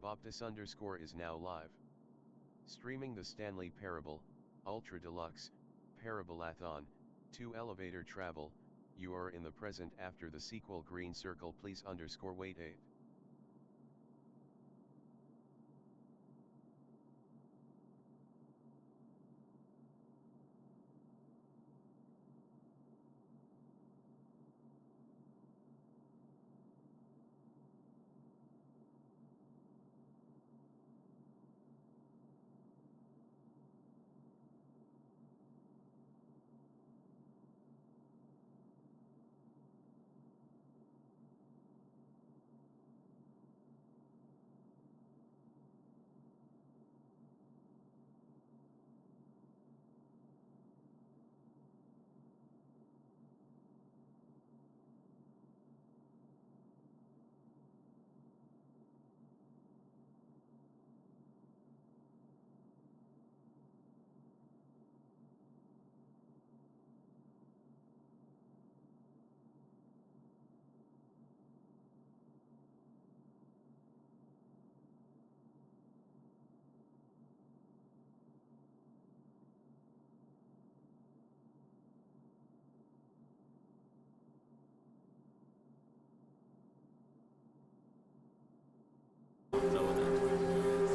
Boptus_ is now live. Streaming the Stanley Parable, Ultra Deluxe, Parabolathon, 2 Elevator Travel, you are in the present after the sequel green circle please_wait 8.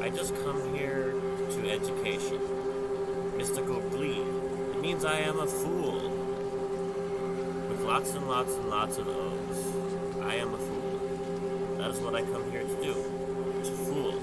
I just come here to education. Mystical glee. It means I am a fool. With lots and lots and lots of O's. I am a fool. That is what I come here to do. To fool.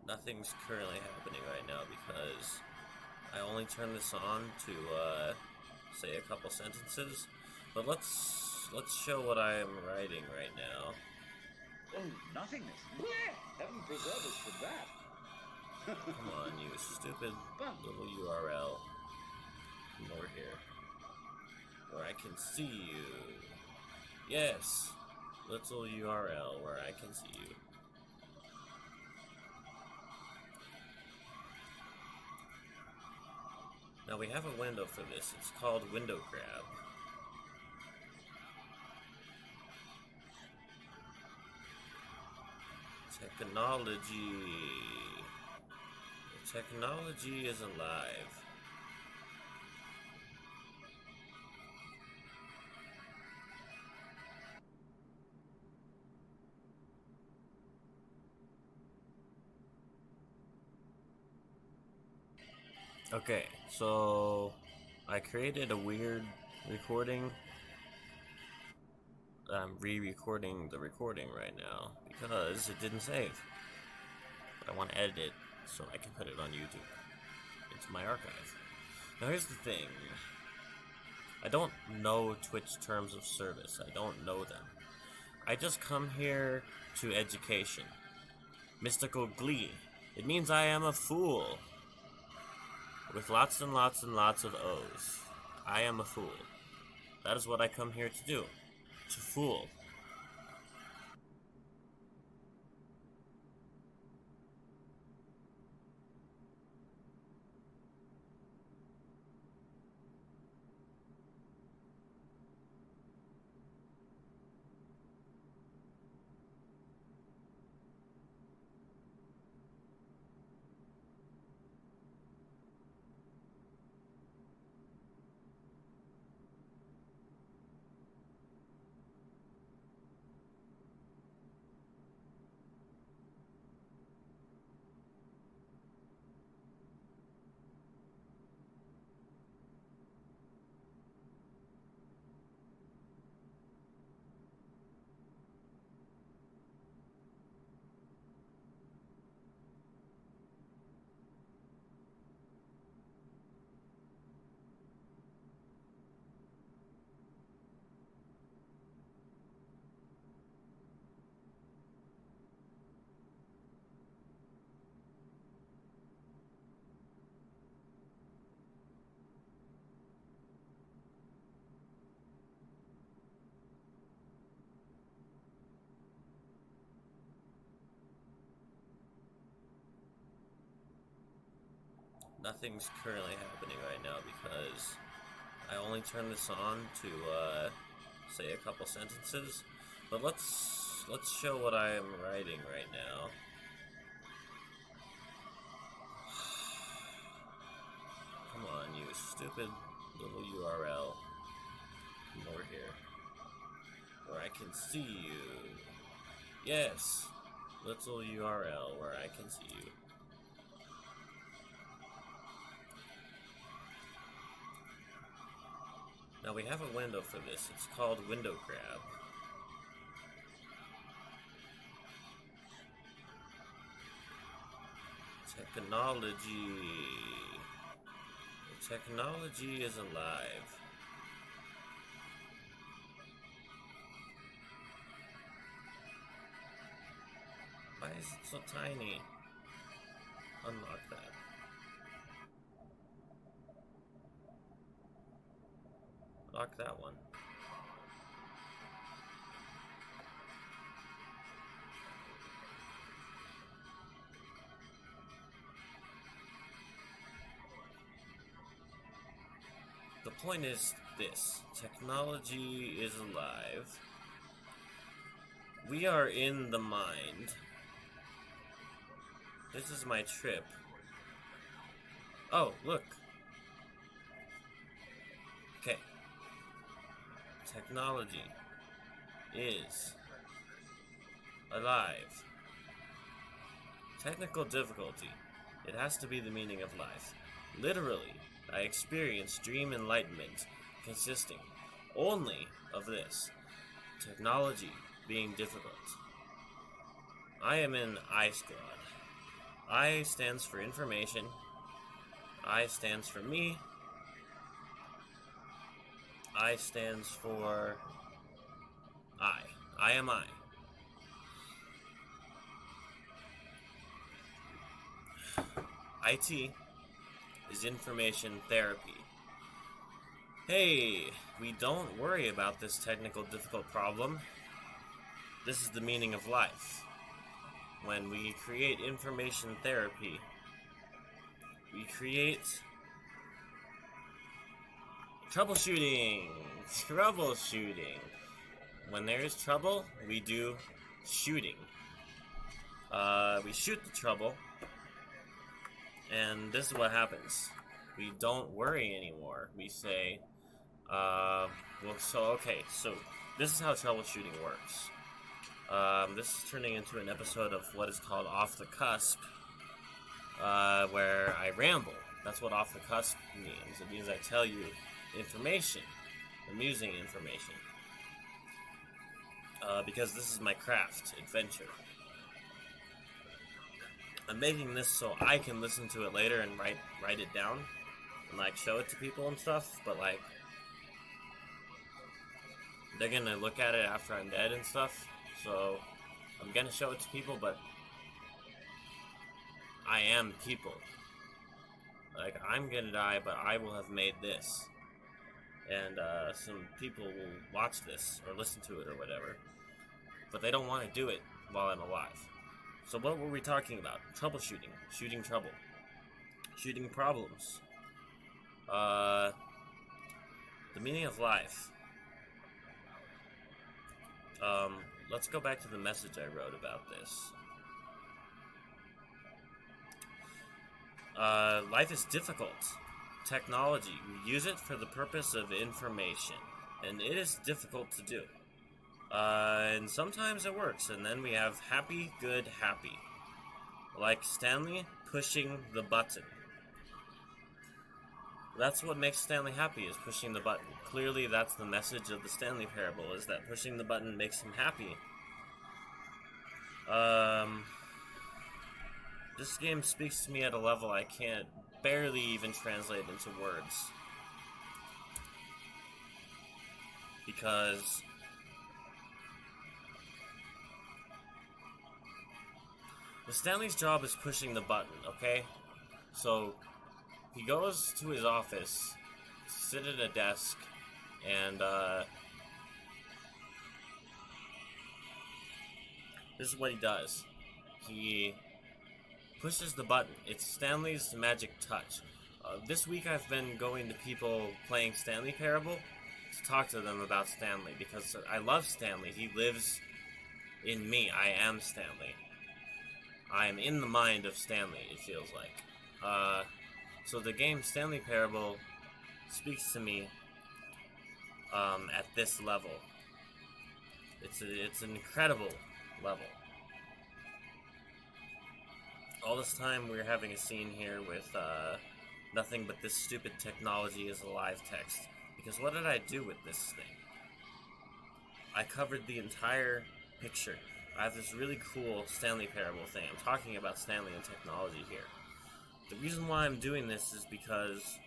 Nothing's currently happening right now because I only turned this on to say a couple sentences. But let's show what I am writing right now. Oh, nothingness. Blech! Heaven preserve us from that. Come on, you stupid little URL. Come over here. Where I can see you. Yes! Little URL where I can see you. Now we have a window for this. It's called Window Grab. Technology. The technology is alive. Okay, so I created a weird recording. I'm re-recording the recording right now because it didn't save. But I want to edit it so I can put it on YouTube. It's my archive. Now here's the thing. I don't know Twitch terms of service. I don't know them. I just come here to education. Mystical glee. It means I am a fool. With lots and lots and lots of O's. I am a fool. That is what I come here to do. To fool. nothing's currently happening right now because I only turned this on to say a couple sentences. But let's show what I am writing right now. Come on, you stupid little URL. Come over here. Where I can see you. Yes! Little URL where I can see you. Now we have a window for this. It's called Window Grab. Technology. The technology is alive. Why is it so tiny? Unlock that. Lock that one. The point is this. Technology is alive. We are in the mind. This is my trip. Oh, look. Okay. Technology is alive. Technical difficulty. It has to be the meaning of life. Literally, I experienced dream enlightenment consisting only of this. Technology being difficult. I am in I Squad. I stands for information. I stands for me. I stands for I. I am I. IT is information therapy. Hey, we don't worry about this technical difficult problem. This is the meaning of life. When we create information therapy, we create troubleshooting. Troubleshooting. When there is trouble, we do shooting. We shoot the trouble, and this is what happens. We don't worry anymore. We say, so this is how troubleshooting works. This is turning into an episode of what is called Off the Cusp, where I ramble. That's what Off the Cusp means. It means I tell you information, amusing information, because this is my craft, adventure. I'm making this so I can listen to it later and write it down, and like show it to people and stuff, but like they're gonna look at it after I'm dead and stuff. So, I'm gonna show it to people, but I am people. Like, I'm gonna die, but I will have made this. And, some people will watch this, or listen to it, or whatever. But they don't want to do it while I'm alive. So what were we talking about? Troubleshooting. Shooting trouble. Shooting problems. The meaning of life. Let's go back to the message I wrote about this. Life is difficult. Technology. We use it for the purpose of information. And it is difficult to do. And sometimes it works. And then we have happy, good, happy. Like Stanley pushing the button. That's what makes Stanley happy, is pushing the button. Clearly, that's the message of the Stanley parable, is that pushing the button makes him happy. This game speaks to me at a level I can't barely even translate into words. Because the Stanley's job is pushing the button, okay? So he goes to his office, sit at a desk, and this is what he does. He pushes the button. It's Stanley's magic touch. This week I've been going to people playing Stanley Parable to talk to them about Stanley, because I love Stanley. He lives in me. I am Stanley. I am in the mind of Stanley, it feels like. So the game Stanley Parable speaks to me at this level. It's an incredible level. All this time we're having a scene here with nothing but this stupid technology as a live text. Because what did I do with this thing? I covered the entire picture. I have this really cool Stanley Parable thing. I'm talking about Stanley and technology here. The reason why I'm doing this is because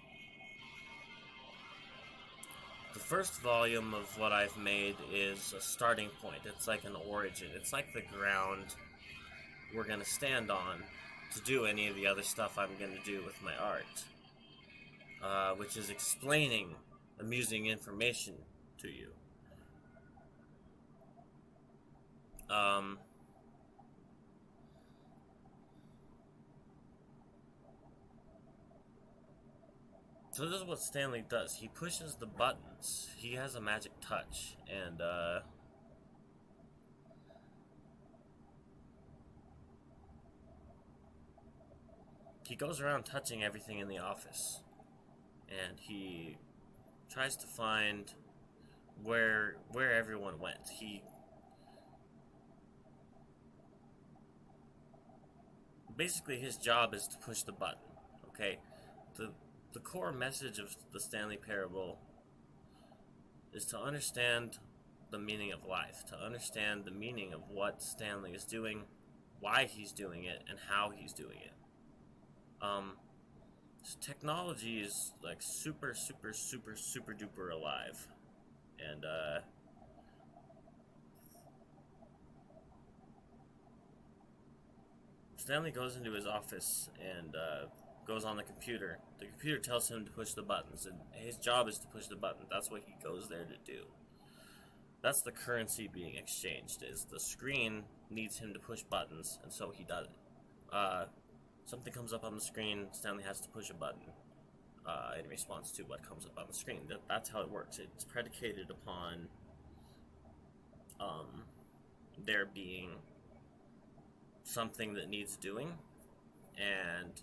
the first volume of what I've made is a starting point. It's like an origin. It's like the ground we're going to stand on to do any of the other stuff I'm going to do with my art. Which is explaining amusing information to you. So this is what Stanley does. He pushes the buttons. He has a magic touch, and he goes around touching everything in the office, and he tries to find where everyone went. Basically, his job is to push the button. Okay, the core message of the Stanley Parable is to understand the meaning of life, to understand the meaning of what Stanley is doing, why he's doing it, and how he's doing it. Technology is like super duper alive, and Stanley goes into his office and goes on the computer. The computer tells him to push the buttons, and his job is to push the button. That's what he goes there to do. That's the currency being exchanged, is the screen needs him to push buttons, and so he does it. Something comes up on the screen, Stanley has to push a button in response to what comes up on the screen. That's how it works. It's predicated upon there being something that needs doing, and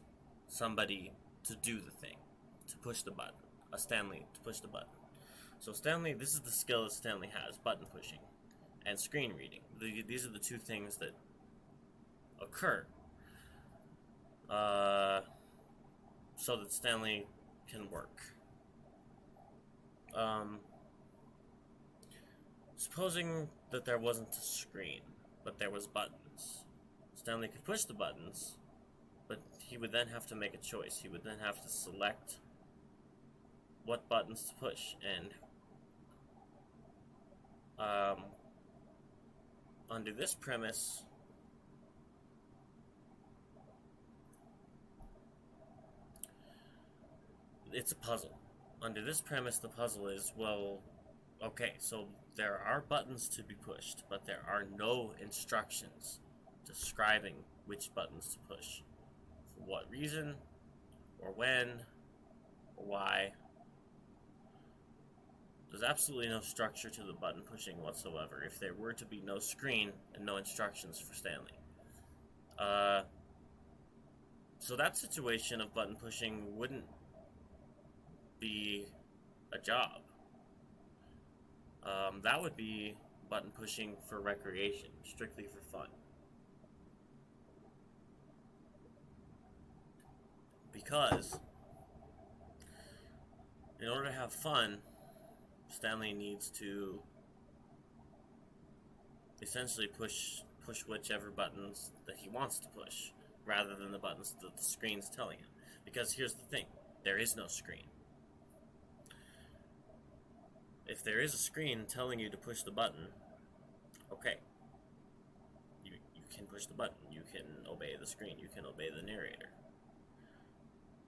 somebody to do the thing, to push the button. A Stanley to push the button. So Stanley, this is the skill that Stanley has, button pushing and screen reading. These are the two things that occur so that Stanley can work. Supposing that there wasn't a screen, but there was buttons. Stanley could push the buttons, but he would then have to make a choice. He would then have to select what buttons to push, and under this premise, it's a puzzle. Under this premise, the puzzle is, well, okay, so there are buttons to be pushed, but there are no instructions describing which buttons to push. For what reason, or when, or why. There's absolutely no structure to the button pushing whatsoever if there were to be no screen and no instructions for Stanley. So that situation of button pushing wouldn't be a job. That would be button pushing for recreation, strictly for fun. Because in order to have fun, Stanley needs to essentially push whichever buttons that he wants to push, rather than the buttons that the screen's telling him. Because here's the thing, there is no screen. If there is a screen telling you to push the button, okay, you can push the button, you can obey the screen, you can obey the narrator.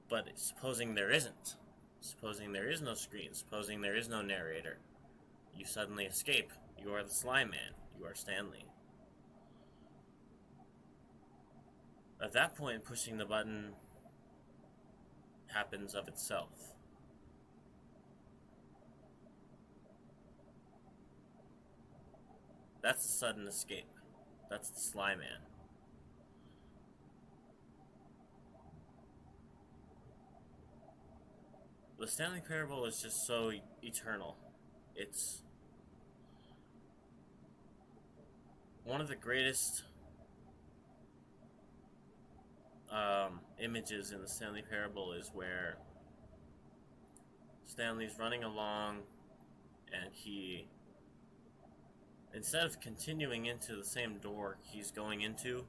But supposing there isn't, supposing there is no screen, supposing there is no narrator, you suddenly escape. You are the Sly Man. You are Stanley. At that point, pushing the button happens of itself. That's the sudden escape. That's the Sly Man. The Stanley Parable is just so eternal. It's one of the greatest images in the Stanley Parable is where Stanley's running along and he, instead of continuing into the same door he's going into,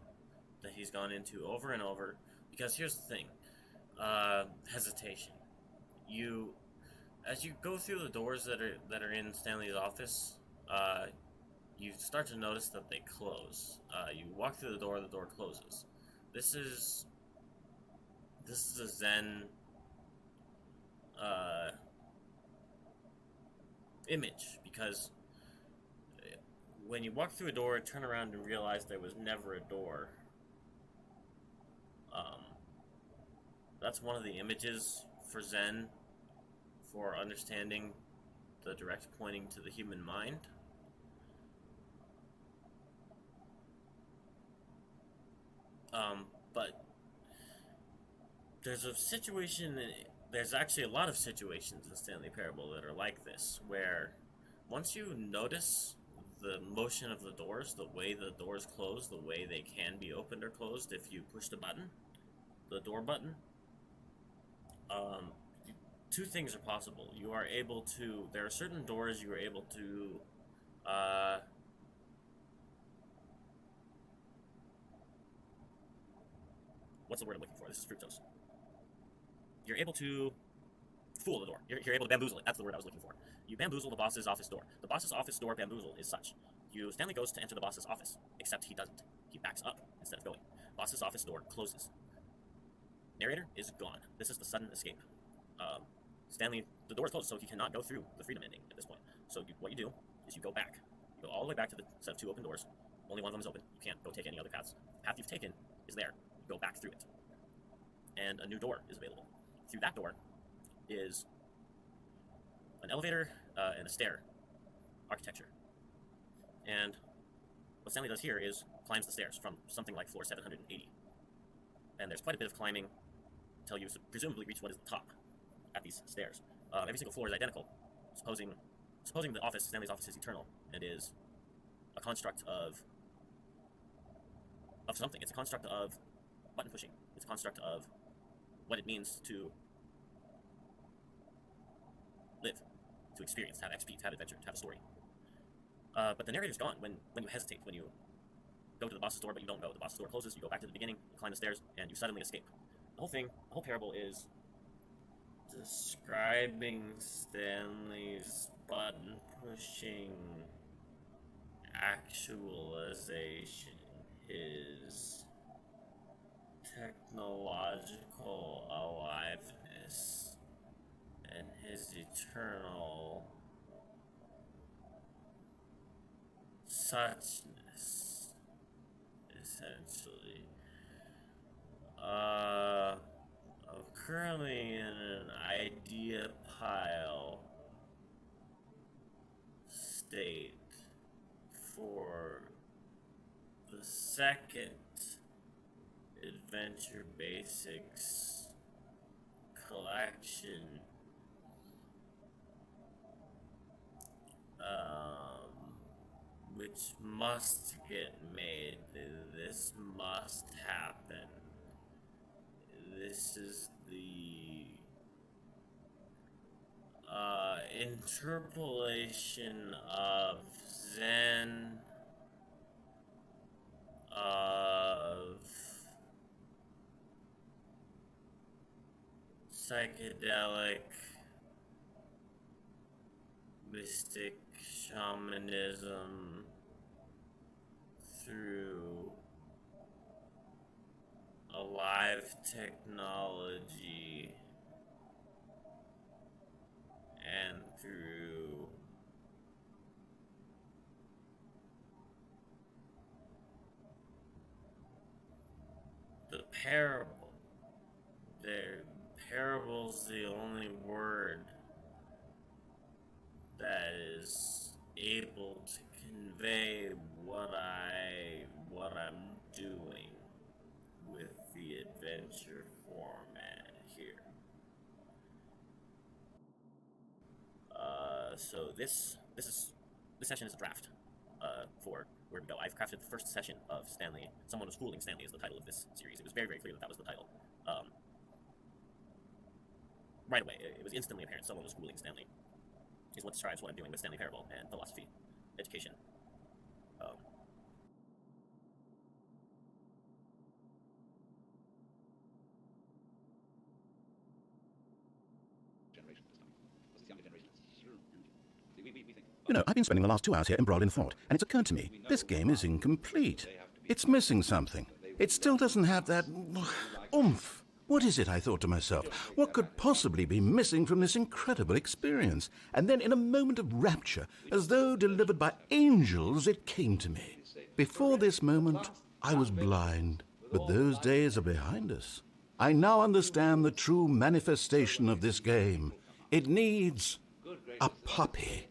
that he's gone into over and over, because here's the thing, hesitation. As you go through the doors that are in Stanley's office, you start to notice that they close. You walk through the door closes. This is a Zen image, because when you walk through a door, turn around and realize there was never a door. That's one of the images for Zen, for understanding the direct pointing to the human mind. But there's actually a lot of situations in Stanley Parable that are like this, where once you notice the motion of the doors, the way the doors close, the way they can be opened or closed if you push the button, the door button, two things are possible. There are certain doors you are able to, what's the word I'm looking for? This is fructose. You're able to fool the door. You're able to bamboozle it. That's the word I was looking for. You bamboozle the boss's office door. The boss's office door bamboozle is such. Stanley goes to enter the boss's office, except he doesn't. He backs up instead of going. Boss's office door closes. Narrator is gone. This is the sudden escape. Stanley, the door is closed, so he cannot go through the freedom ending at this point. So what you do is you go back. You go all the way back to the set of two open doors. Only one of them is open. You can't go take any other paths. The path you've taken is there. You go back through it. And a new door is available. Through that door is an elevator and a stair architecture. And what Stanley does here is climbs the stairs from something like floor 780. And there's quite a bit of climbing until you presumably reach what is the top at these stairs. Every single floor is identical, supposing Stanley's office is eternal and is a construct of something. It's a construct of button pushing. It's a construct of what it means to live, to experience, to have XP, to have adventure, to have a story. But the narrator's gone when you hesitate, when you go to the boss's door but you don't go. The boss's door closes, you go back to the beginning, you climb the stairs, and you suddenly escape. The whole parable is describing Stanley's button-pushing actualization, his technological aliveness, and his eternal suchness, essentially. I'm currently in an idea pile state for the second Adventure Basics collection. Which must get made. This must happen. This is the interpolation of Zen, of psychedelic, mystic shamanism through alive technology and through the parable. Parable's the only word that is able to convey what I'm doing with the adventure format here. So this session is a draft for where we go. I've crafted the first session of Stanley. Someone was fooling Stanley is the title of this series. It was very, very clear that that was the title. Right away, it was instantly apparent someone was fooling Stanley. Is what describes what I'm doing with Stanley Parable and philosophy, education. You know, I've been spending the last 2 hours here embroiled in thought, and it's occurred to me, this game is incomplete. It's missing something. It still doesn't have that oomph. What is it, I thought to myself? What could possibly be missing from this incredible experience? And then in a moment of rapture, as though delivered by angels, it came to me. Before this moment, I was blind, but those days are behind us. I now understand the true manifestation of this game. It needs a puppy.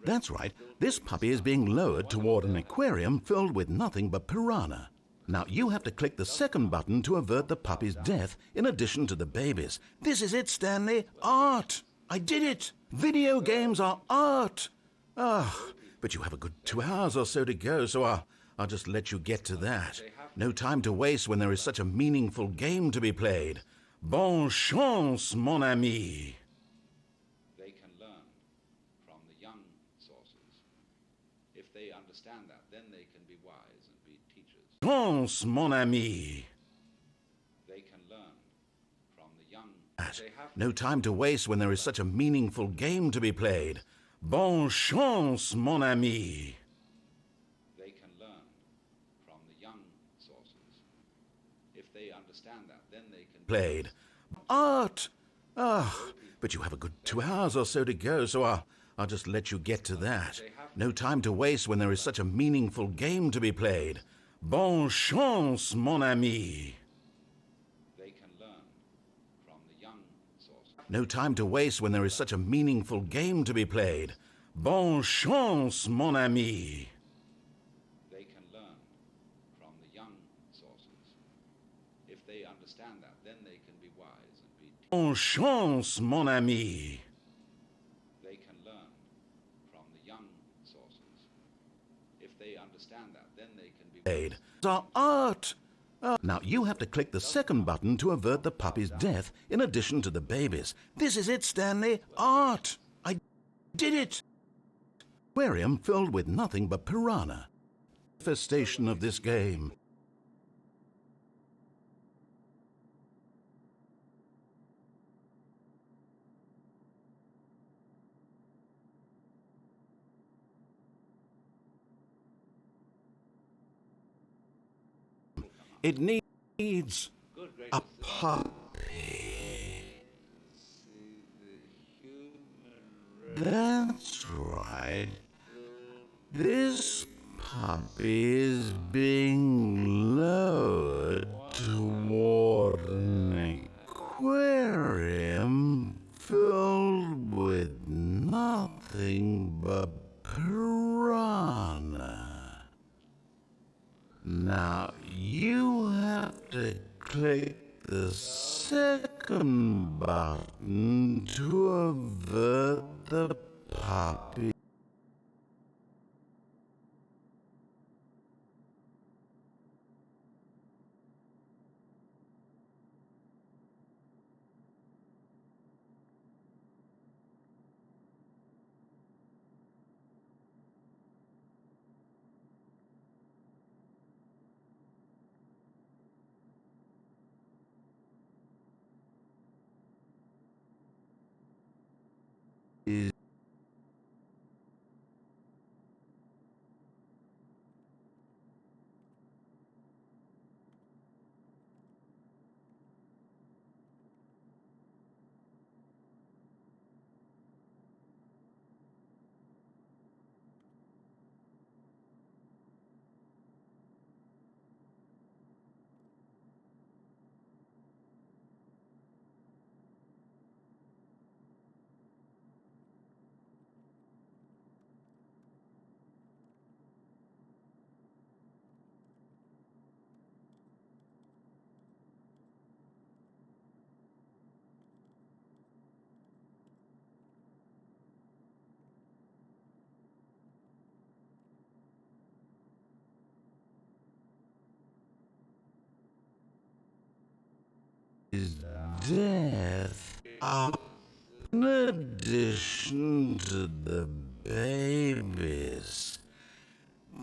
That's right, this puppy is being lowered toward an aquarium filled with nothing but piranha. Now you have to click the second button to avert the puppy's death in addition to the baby's. This is it, Stanley. Art! I did it! Video games are art! But you have a good 2 hours or so to go, so I'll just let you get to that. No time to waste when there is such a meaningful game to be played. Bonne chance, mon ami! They can learn from the young sources. If they understand that, then they can be wise and be teachers. Chance, mon ami! They can learn from the young. No time to waste when there is such a meaningful game to be played. Bonne chance, mon ami! They can learn from the young sources. If they understand that, then they can played. Art! But you have a good 2 hours or so to go, so I'll just let you get to that. No time to waste when there is such a meaningful game to be played. Bonne chance, mon ami! They can learn from the young sources. No time to waste when there is such a meaningful game to be played. Bonne chance, mon ami! They can learn from the young sources. If they understand that, then they can be wise and be teachers. Bonne chance, mon ami! They can learn from the young sources. If they understand that, then they can be Played. Our art! Now you have to click the second button to avert the puppy's death in addition to the baby's. This is it, Stanley. Art! I did it! Aquarium filled with nothing but piranha. Manifestation of this game. It needs a puppy. That's right. This puppy is being lowered toward an aquarium filled with nothing but piranha. Now you have to click the second button to avert the puppy. Is death are in addition to the babies.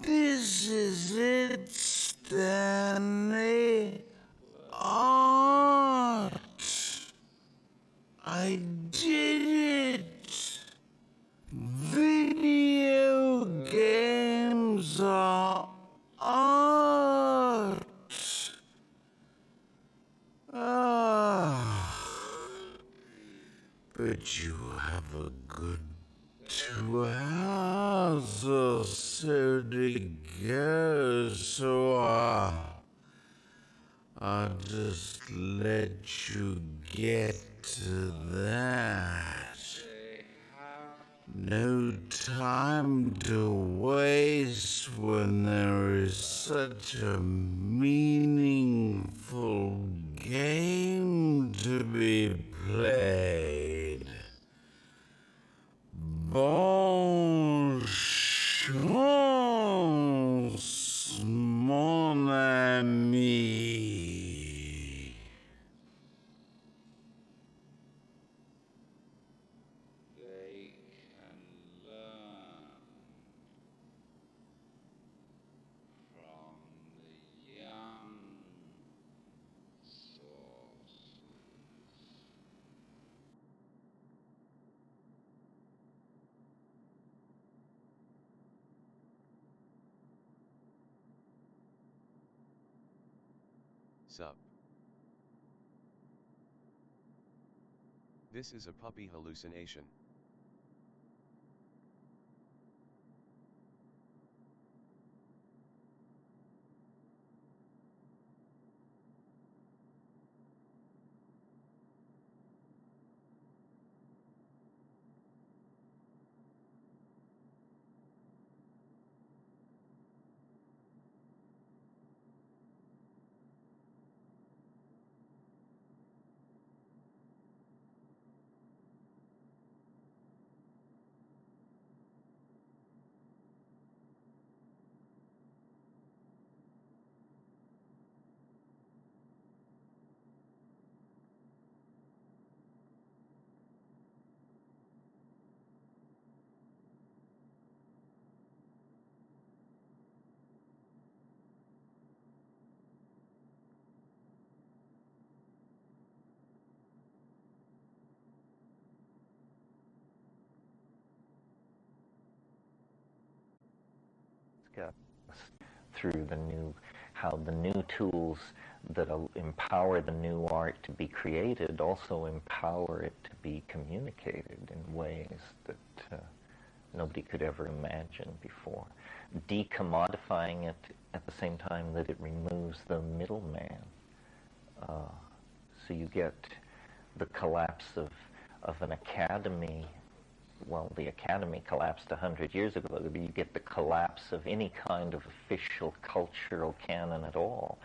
This is it, Stanley. Art. I did it. Video games are art. But you have a good 2 hours or so to go, so I'll just let you get to that. No time to waste when there is such a meaningful game to be played. Bonne chance, mon ami. They can learn from the young sources. Sup. This is a puppy hallucination. Through how the new tools that empower the new art to be created also empower it to be communicated in ways that nobody could ever imagine before. Decommodifying it at the same time that it removes the middleman. So you get the collapse of an academy. Well, the academy collapsed 100 years ago, but you get the collapse of any kind of official cultural canon at all,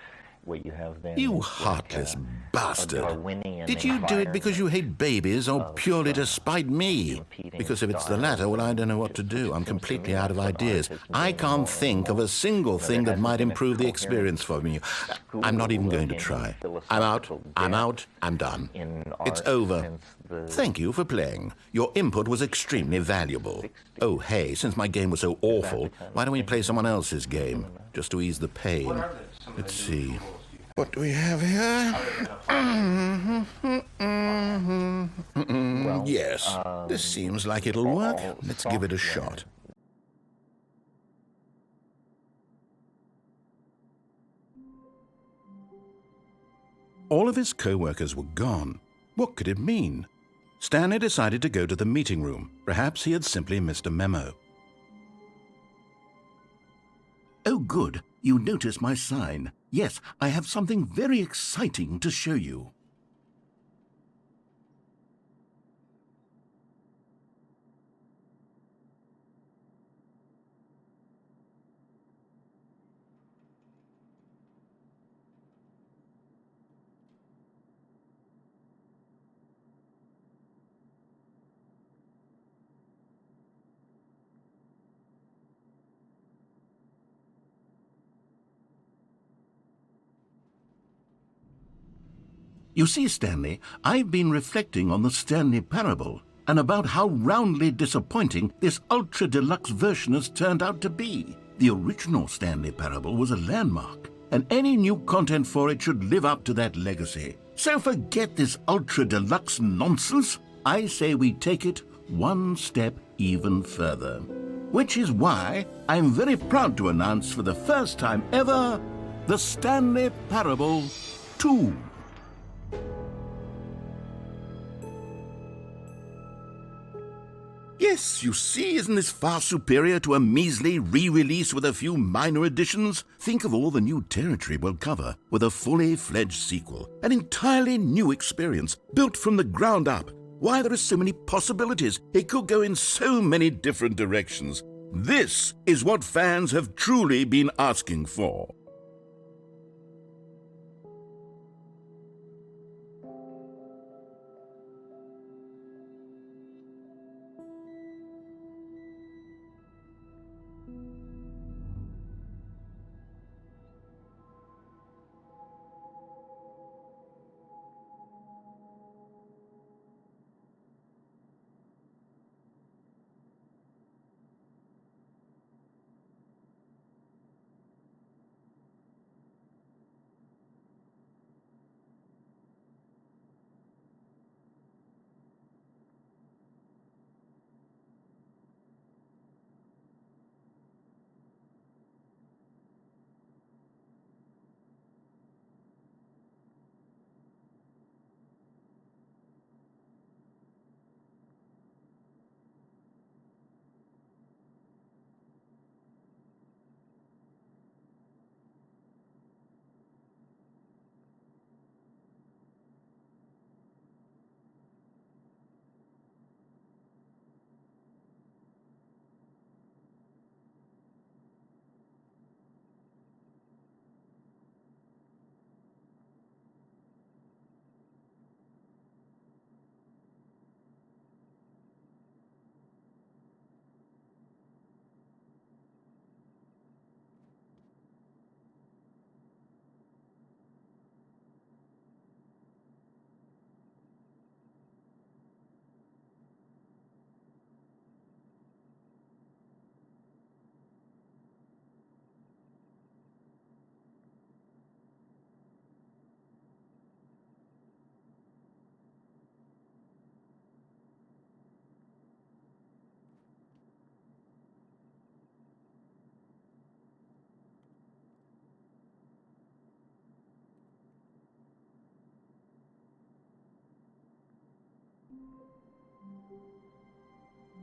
where you have then... You heartless bastard. Did you do it because you hate babies or purely to spite me? Because if it's the latter, well, I don't know what to do. I'm completely out of ideas. I can't think of a single thing that might improve the experience for me. I'm not even going to try. I'm out. I'm out. I'm done. It's over. Thank you for playing. Your input was extremely valuable. Oh, hey, since my game was so awful, why don't we play someone else's game, just to ease the pain? Let's see. What do we have here? Yes, this seems like it'll work. Let's give it a shot. All of his co-workers were gone. What could it mean? Stanley decided to go to the meeting room. Perhaps he had simply missed a memo. Oh, good. You noticed my sign. Yes, I have something very exciting to show you. You see, Stanley, I've been reflecting on the Stanley Parable and about how roundly disappointing this ultra-deluxe version has turned out to be. The original Stanley Parable was a landmark, and any new content for it should live up to that legacy. So forget this ultra-deluxe nonsense. I say we take it one step even further. Which is why I'm very proud to announce for the first time ever, the Stanley Parable 2. Yes, you see, isn't this far superior to a measly re-release with a few minor additions? Think of all the new territory we'll cover with a fully fledged sequel, an entirely new experience, built from the ground up. Why, there are so many possibilities. It could go in so many different directions. This is what fans have truly been asking for.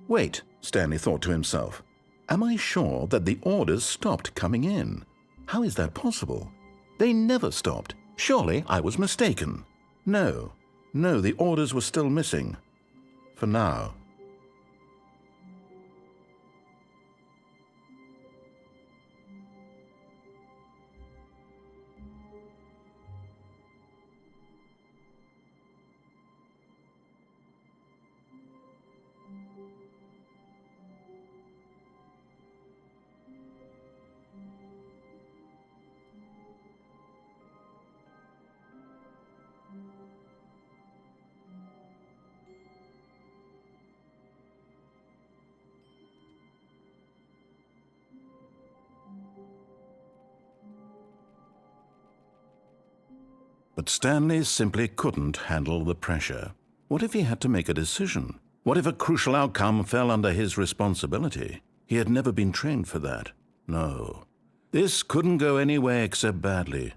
Wait, Stanley thought to himself. Am I sure that the orders stopped coming in? How is that possible? They never stopped. Surely I was mistaken. No, the orders were still missing. For now. But Stanley simply couldn't handle the pressure. What if he had to make a decision? What if a crucial outcome fell under his responsibility? He had never been trained for that. No. This couldn't go any way except badly.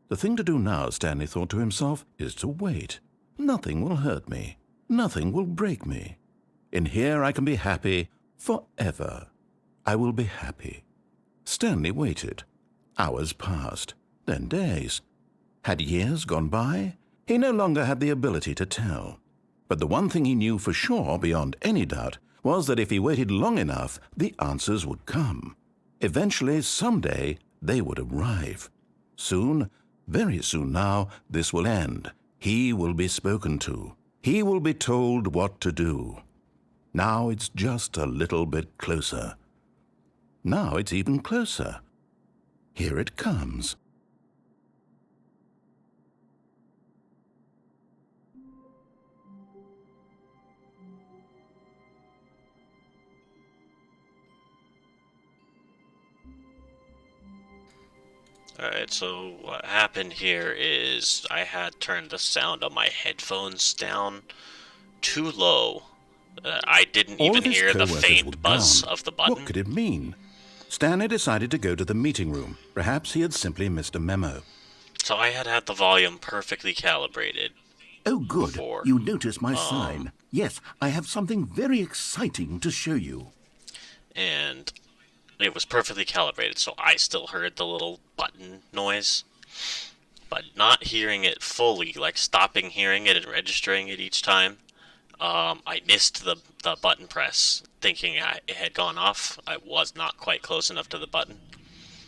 The thing to do now, Stanley thought to himself, is to wait. Nothing will hurt me. Nothing will break me. In here I can be happy forever. I will be happy. Stanley waited. Hours passed, then days. Had years gone by? He no longer had the ability to tell. But the one thing he knew for sure, beyond any doubt, was that if he waited long enough, the answers would come. Eventually, someday, they would arrive. Soon, very soon now, this will end. He will be spoken to. He will be told what to do. Now it's just a little bit closer. Now it's even closer. Here it comes. Alright, so what happened here is I had turned the sound on my headphones down too low. I didn't All even of his hear the co-workers were faint buzz gone. of the button. What could it mean? Stanley decided to go to the meeting room. Perhaps he had simply missed a memo. So I had the volume perfectly calibrated. Oh, good. Before. You noticed my sign. Yes, I have something very exciting to show you. And it was perfectly calibrated, so I still heard the little button noise. But not hearing it fully, like stopping hearing it and registering it each time, I missed the button press, thinking it had gone off. I was not quite close enough to the button.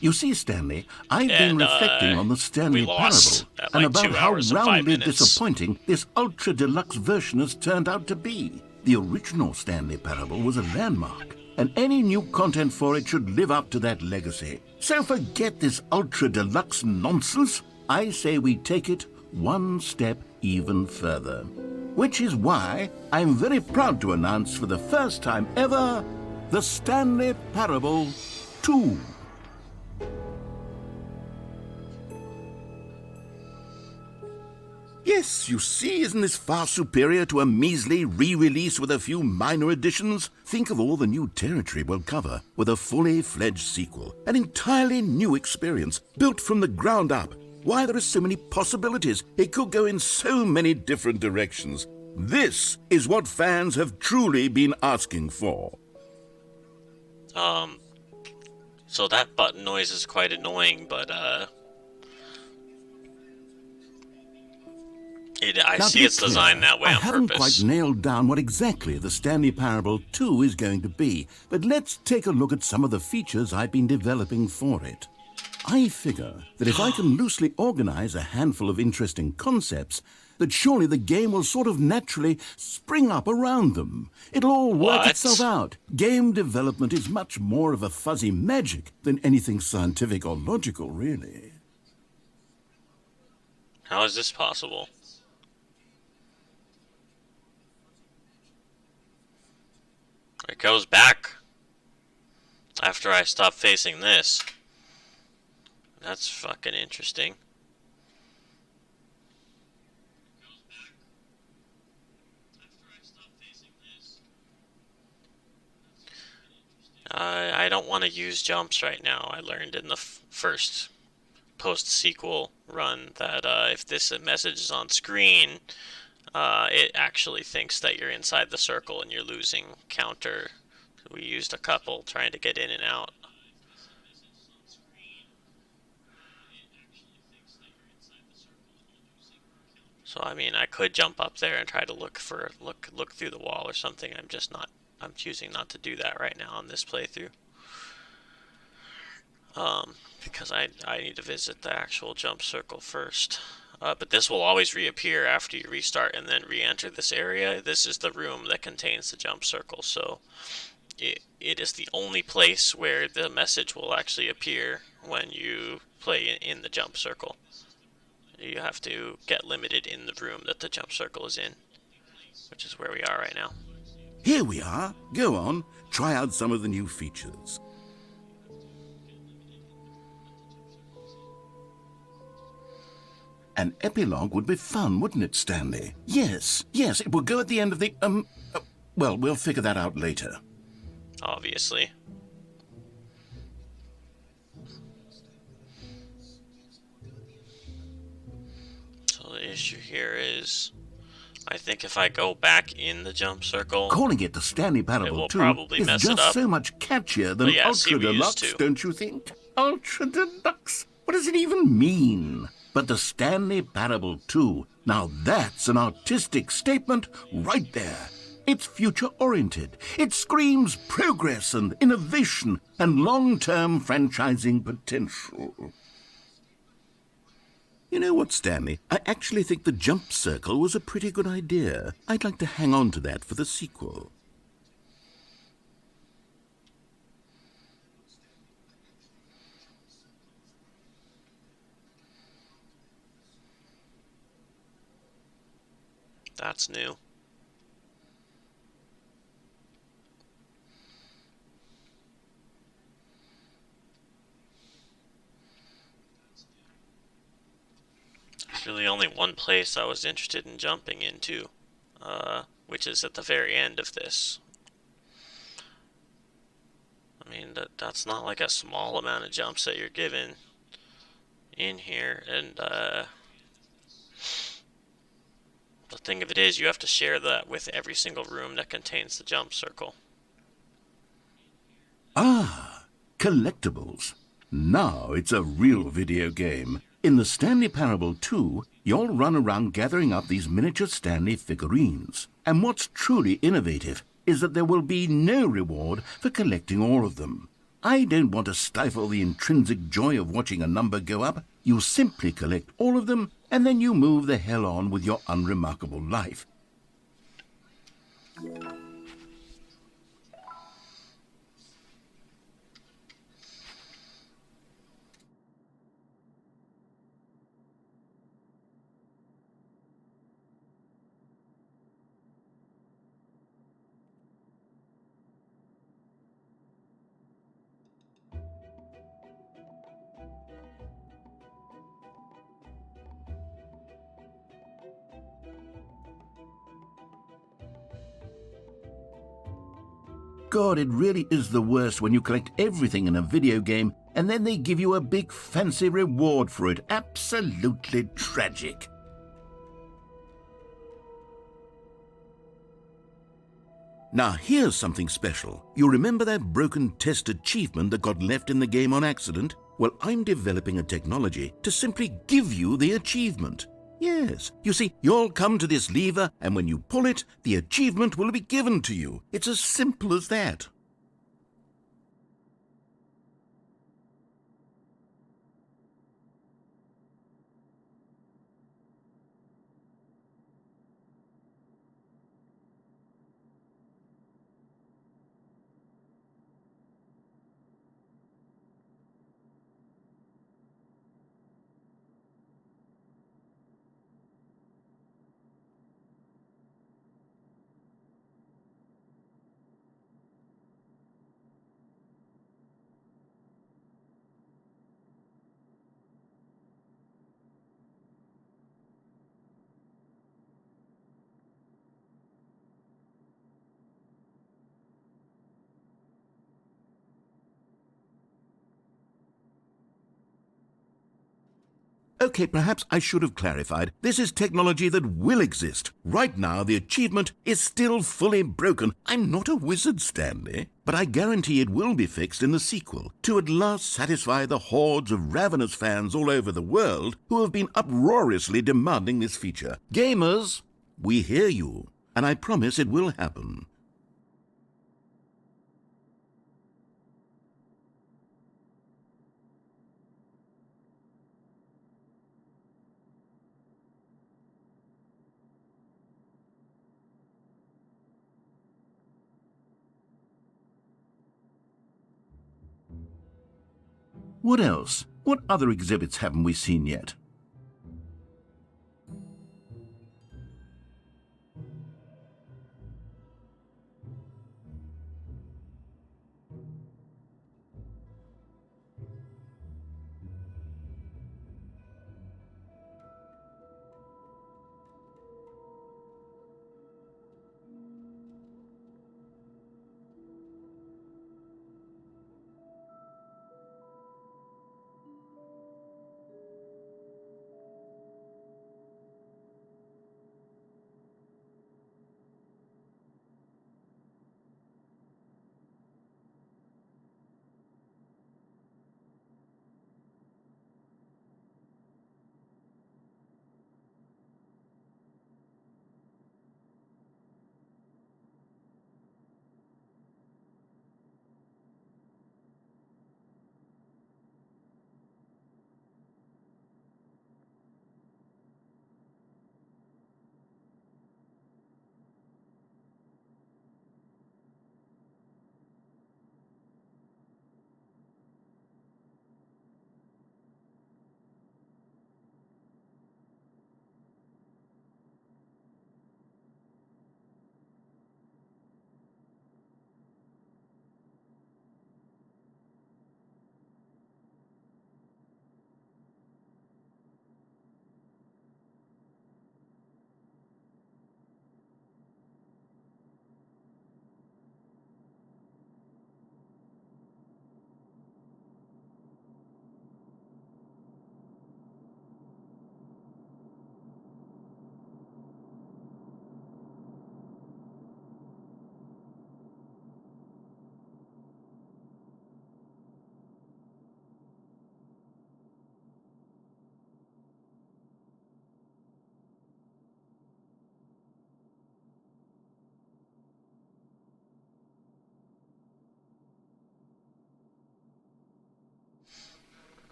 You see, Stanley, I've been reflecting on the Stanley lost Parable at and like about 2 how hours and 5 roundly minutes. disappointing this ultra-deluxe version has turned out to be. The original Stanley Parable was a landmark, and any new content for it should live up to that legacy. So forget this ultra-deluxe nonsense. I say we take it one step even further. Which is why I'm very proud to announce for the first time ever, the Stanley Parable 2. Yes, you see, isn't this far superior to a measly re-release with a few minor additions? Think of all the new territory we'll cover with a fully fledged sequel. An entirely new experience, built from the ground up. Why, there are so many possibilities. It could go in so many different directions. This is what fans have truly been asking for. So that button noise is quite annoying, but, I Now, see to be it's designed clear, that way I on haven't purpose. quite nailed down what exactly the Stanley Parable 2 is going to be, but let's take a look at some of the features I've been developing for it. I figure that if I can loosely organize a handful of interesting concepts, that surely the game will sort of naturally spring up around them. It'll all work What? itself out. Game development is much more of a fuzzy magic than anything scientific or logical, really. How is this possible? It goes back after I stop facing this. That's fucking interesting. I don't want to use jumps right now. I learned in the first post-sequel run that if this message is on screen, it actually thinks that you're inside the circle and you're losing counter. We used a couple trying to get in and out. So I mean, I could jump up there and try to look through the wall or something. I'm choosing not to do that right now on this playthrough. Because I need to visit the actual jump circle first. But this will always reappear after you restart and then re-enter this area. This is the room that contains the jump circle, so it is the only place where the message will actually appear when you play in the jump circle. You have to get limited in the room that the jump circle is in, which is where we are right now. Here we are. Go on, try out some of the new features. An epilogue would be fun, wouldn't it, Stanley? Yes, it will go at the end of the, well, we'll figure that out later. Obviously. So the issue here is, I think if I go back in the jump circle, Calling it the Stanley Parable will 2 probably is mess it just up. so much catchier than But yeah, see, Ultra we used Deluxe, to. don't you think? Ultra Deluxe? What does it even mean? But the Stanley Parable 2, now that's an artistic statement right there. It's future-oriented. It screams progress and innovation and long-term franchising potential. You know what, Stanley? I actually think the jump circle was a pretty good idea. I'd like to hang on to that for the sequel. that's new. there's really only one place I was interested in jumping into, which is at the very end of this. I mean, that's not like a small amount of jumps that you're given in here, and the thing of it is, you have to share that with every single room that contains the jump circle. Ah, collectibles. Now it's a real video game. In the Stanley Parable 2, you'll run around gathering up these miniature Stanley figurines. And what's truly innovative is that there will be no reward for collecting all of them. I don't want to stifle the intrinsic joy of watching a number go up. You simply collect all of them, and then you move the hell on with your unremarkable life. God, it really is the worst when you collect everything in a video game and then they give you a big fancy reward for it. Absolutely tragic. Now here's something special. You remember that broken test achievement that got left in the game on accident? Well, I'm developing a technology to simply give you the achievement. Yes, you see, you'll come to this lever, and when you pull it, the achievement will be given to you. It's as simple as that. Okay, perhaps I should have clarified. This is technology that will exist. Right now, the achievement is still fully broken. I'm not a wizard, Stanley, but I guarantee it will be fixed in the sequel to at last satisfy the hordes of ravenous fans all over the world who have been uproariously demanding this feature. Gamers, we hear you, and I promise it will happen. What else? What other exhibits haven't we seen yet?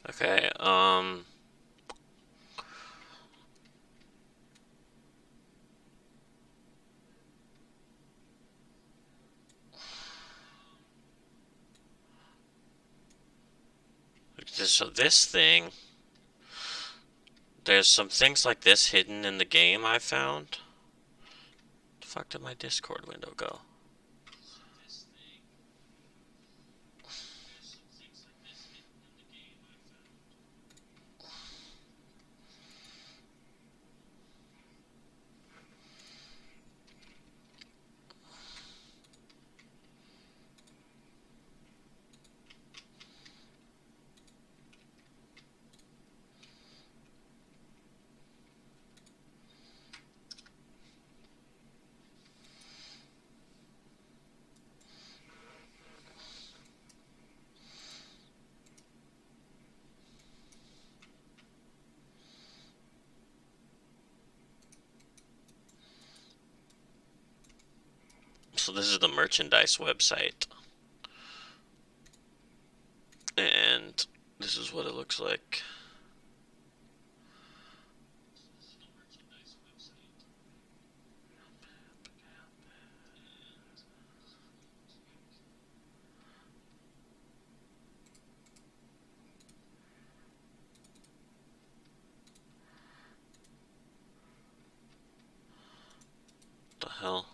Okay, so this thing, there's some things like this hidden in the game I found. The fuck did my Discord window go? So this is the merchandise website. And this is what it looks like. The hell?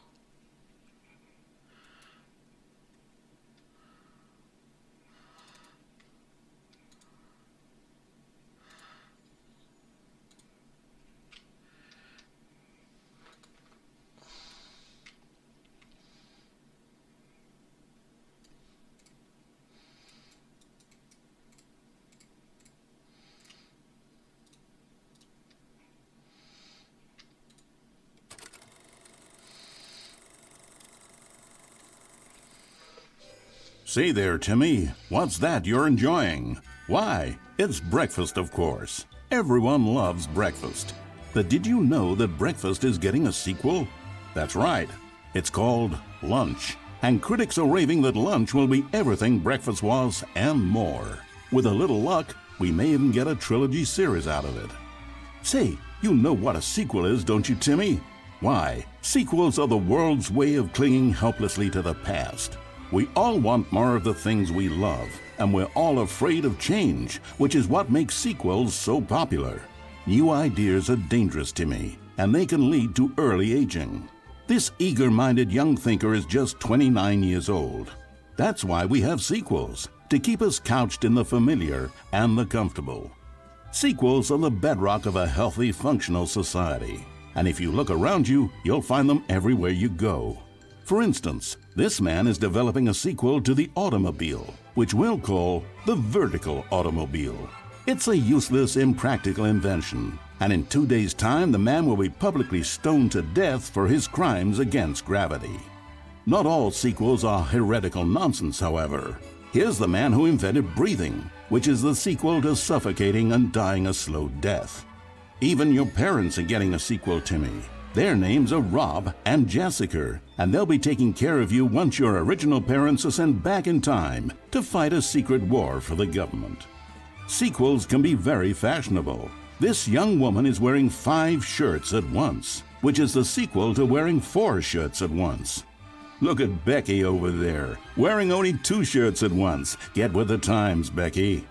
Say there, Timmy, what's that you're enjoying? Why, it's breakfast, of course. Everyone loves breakfast. But did you know that breakfast is getting a sequel? That's right. It's called Lunch. And critics are raving that Lunch will be everything breakfast was and more. With a little luck, we may even get a trilogy series out of it. Say, you know what a sequel is, don't you, Timmy? Why, sequels are the world's way of clinging helplessly to the past. We all want more of the things we love, and we're all afraid of change, which is what makes sequels so popular. New ideas are dangerous, Timmy, and they can lead to early aging. This eager-minded young thinker is just 29 years old. That's why we have sequels, to keep us couched in the familiar and the comfortable. Sequels are the bedrock of a healthy, functional society. And if you look around you, you'll find them everywhere you go. For instance, this man is developing a sequel to the automobile, which we'll call the vertical automobile. It's a useless, impractical invention, and in 2 days' time, the man will be publicly stoned to death for his crimes against gravity. Not all sequels are heretical nonsense, however. Here's the man who invented breathing, which is the sequel to suffocating and dying a slow death. Even your parents are getting a sequel, Timmy. Their names are Rob and Jessica, and they'll be taking care of you once your original parents are sent back in time to fight a secret war for the government. Sequels can be very fashionable. This young woman is wearing 5 shirts at once, which is the sequel to wearing 4 shirts at once. Look at Becky over there, wearing only 2 shirts at once. Get with the times, Becky.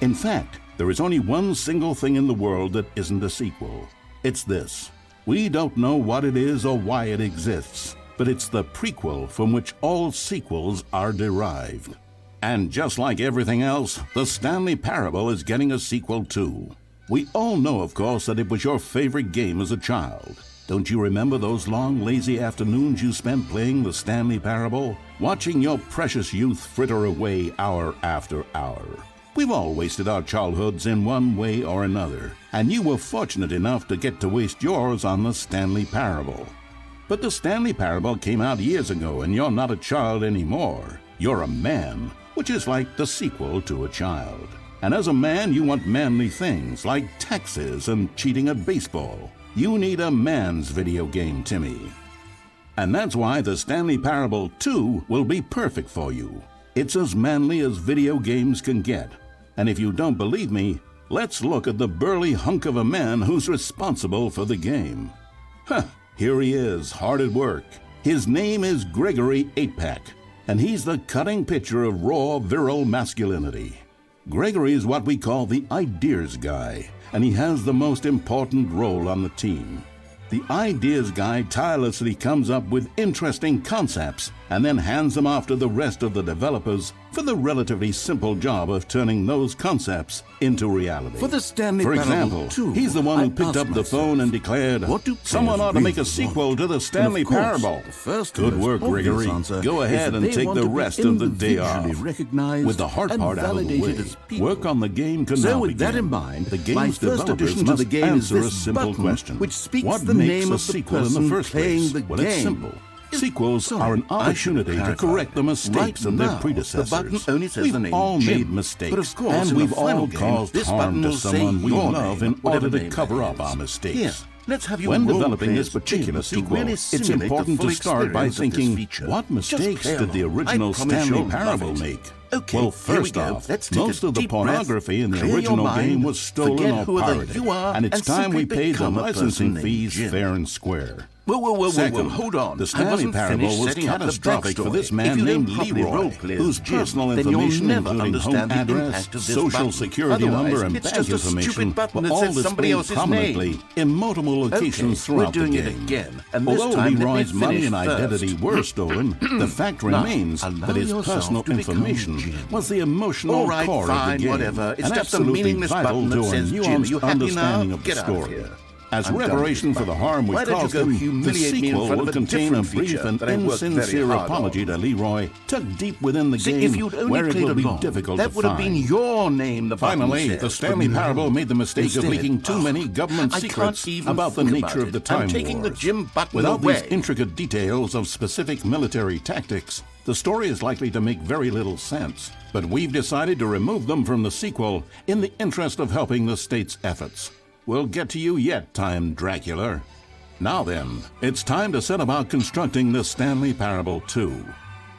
In fact, there is only one single thing in the world that isn't a sequel. It's this. We don't know what it is or why it exists, but it's the prequel from which all sequels are derived. And just like everything else, the Stanley Parable is getting a sequel too. We all know, of course, that it was your favorite game as a child. Don't you remember those long, lazy afternoons you spent playing the Stanley Parable, watching your precious youth fritter away hour after hour? We've all wasted our childhoods in one way or another, and you were fortunate enough to get to waste yours on the Stanley Parable. But the Stanley Parable came out years ago, and you're not a child anymore. You're a man, which is like the sequel to a child. And as a man, you want manly things like taxes and cheating at baseball. You need a man's video game, Timmy. And that's why the Stanley Parable 2 will be perfect for you. It's as manly as video games can get. And if you don't believe me, let's look at the burly hunk of a man who's responsible for the game. Huh, here he is, hard at work. His name is Gregory 8-Pack, and he's the cutting picture of raw, virile masculinity. Gregory is what we call the ideas guy, and he has the most important role on the team. The ideas guy tirelessly comes up with interesting concepts and then hands them off to the rest of the developers for the relatively simple job of turning those concepts into reality. For the Stanley For Parable example, 2, he's the one who I picked asked up the myself, phone and declared, what do someone players ought to make a really sequel want? to the And Stanley of course, Parable. the first Good and work, most obvious Gregory. answer Go is ahead that and they take want the to be rest of the day off. individually recognized With the hard and part out of the validated way, as people. work on the game can So now with that begin. in mind, the my game's first developers addition to the must game is answer a this simple button, question. which speaks what the makes name a of the sequel in person the first playing place? the Well, game. it's simple. Sequels are an I should opportunity to clarify. correct the mistakes Right of their now, predecessors. the button only says we've the name all Jim, made mistakes, but of course, and in the we've final all game, caused this harm button to will say someone we your love name, in order whatever to name cover that up our is. mistakes. Here, let's have you When role developing play this as Jim particular to sequel, really it's simulate the important full to start by experience of this thinking, feature. what Just mistakes play did the along. original I promise Stanley you'll love Parable it. make? Okay, Well, here we first go. off, Let's take most a of the deep breath, pornography in the clear your original mind, game was stolen forget or who pirated, you are, and it's and time we simply paid the become a licensing person named fees Jim. fair and square. Whoa, Second, hold on. the I Stanley wasn't Parable finished was setting up the catastrophic for backstory. this If man you don't named properly Leroy, role-play as whose Jim, personal then you'll information, never including home understand the address, impact of this social button. security Otherwise, number, and it's bank just a information stupid button were that all says somebody displayed else's prominently name. in multiple locations Okay, we're throughout the doing it game. again, and this Although time let me Leroy's money finish and identity first. were stolen, the fact Now, remains allow that his yourself personal to become information Jim. was the emotional All right, core of fine, the game, whatever. It's and just a absolutely meaningless vital button that to a says Jim. nuanced You happy understanding now? of the Get out of story. here. As I'm done with reparation this for the button. harm we Why don't you caused go him, the humiliate me in sequel front will of a contain a different brief feature and that I worked very insincere hard apology on? to Leroy, tucked deep within the See, game, if you'd only where it played will be along, difficult that to would have been find. your name, the button Finally, says, the Stanley but no. Parable made the mistake of Instead, leaking too many government I secrets can't even about the think nature about of the it. time I'm taking the wars. Jim button Without away. these intricate details of specific military tactics, the story is likely to make very little sense. But we've decided to remove them from the sequel in the interest of helping the state's efforts. We'll get to you yet, Time Dracula. Now then, it's time to set about constructing the Stanley Parable 2.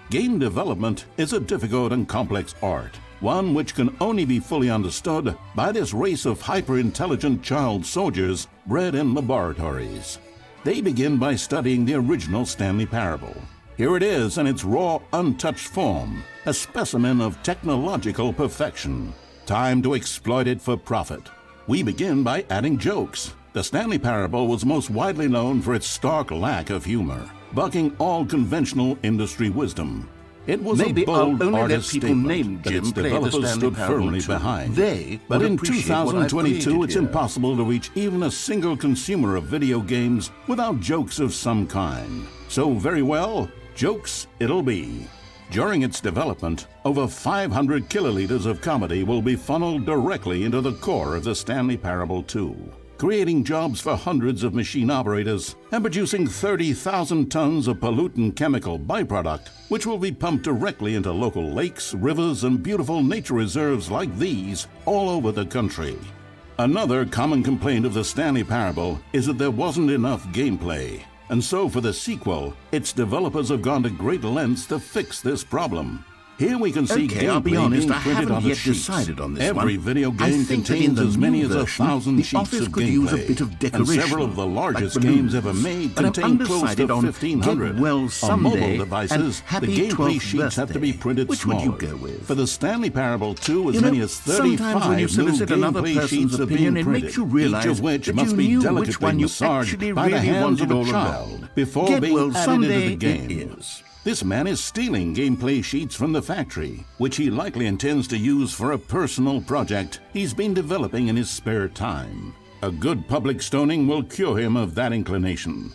Game development is a difficult and complex art, one which can only be fully understood by this race of hyper-intelligent child soldiers bred in laboratories. They begin by studying the original Stanley Parable. Here it is in its raw, untouched form, a specimen of technological perfection. Time to exploit it for profit. We begin by adding jokes. The Stanley Parable was most widely known for its stark lack of humor, bucking all conventional industry wisdom. It was Maybe a bold I'll only let artist people statement named that Jim its play the developers Stanley stood Parable firmly too. behind. They But would in appreciate what I've 2022, created it's here. impossible to reach even a single consumer of video games without jokes of some kind. So very well, jokes it'll be. During its development, over 500 kiloliters of comedy will be funneled directly into the core of the Stanley Parable 2, creating jobs for hundreds of machine operators and producing 30,000 tons of pollutant chemical byproduct, which will be pumped directly into local lakes, rivers, and beautiful nature reserves like these all over the country. Another common complaint of the Stanley Parable is that there wasn't enough gameplay. And so for the sequel, its developers have gone to great lengths to fix this problem. Here we can see Okay, I'll be gameplay honest, being I printed haven't on the yet sheets. decided on this Every one. video I game think that in contains the as many new as version, 1,000 the sheets office of could gameplay, use a bit of and decoration, several of the largest like games balloons. ever made But I'm contain close to undecided on 1,500. Get Well On Someday mobile devices, and the Happy gameplay 12th sheets have to be Birthday. printed Which smaller. would you go with? For the Stanley Parable 2, as You know, many as sometimes 35 when you new solicit another gameplay person's sheets are opinion, being it makes printed, you realize each of which that must you be knew which delicately one you massaged actually by the really hands wanted of all a child along. before Get being Well added Someday to the it game. is. This man is stealing gameplay sheets from the factory, which he likely intends to use for a personal project he's been developing in his spare time. A good public stoning will cure him of that inclination.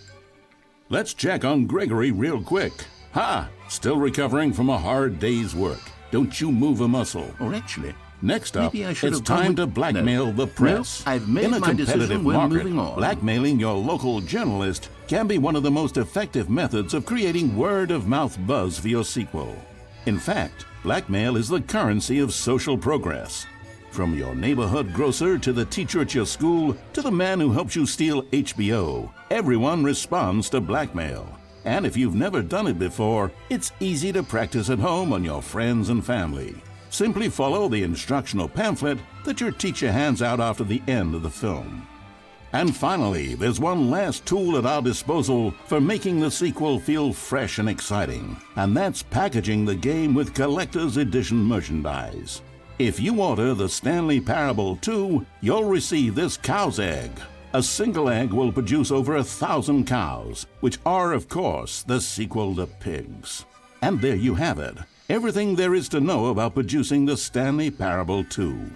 Let's check on Gregory real quick. Ha! Still recovering from a hard day's work. Don't you move a muscle. Or actually, Next up, maybe I should it's have gone time with- to blackmail No. the press. No, I've made In a my decision. competitive We're market, moving on. blackmailing your local journalist can be one of the most effective methods of creating word-of-mouth buzz for your sequel. In fact, blackmail is the currency of social progress. From your neighborhood grocer to the teacher at your school to the man who helps you steal HBO, everyone responds to blackmail. And if you've never done it before, it's easy to practice at home on your friends and family. Simply follow the instructional pamphlet that your teacher hands out after the end of the film. And finally, there's one last tool at our disposal for making the sequel feel fresh and exciting, and that's packaging the game with collector's edition merchandise. If you order the Stanley Parable 2, you'll receive this cow's egg. A single egg will produce over 1,000 cows, which are, of course, the sequel to pigs. And there you have it. Everything there is to know about producing the Stanley Parable 2.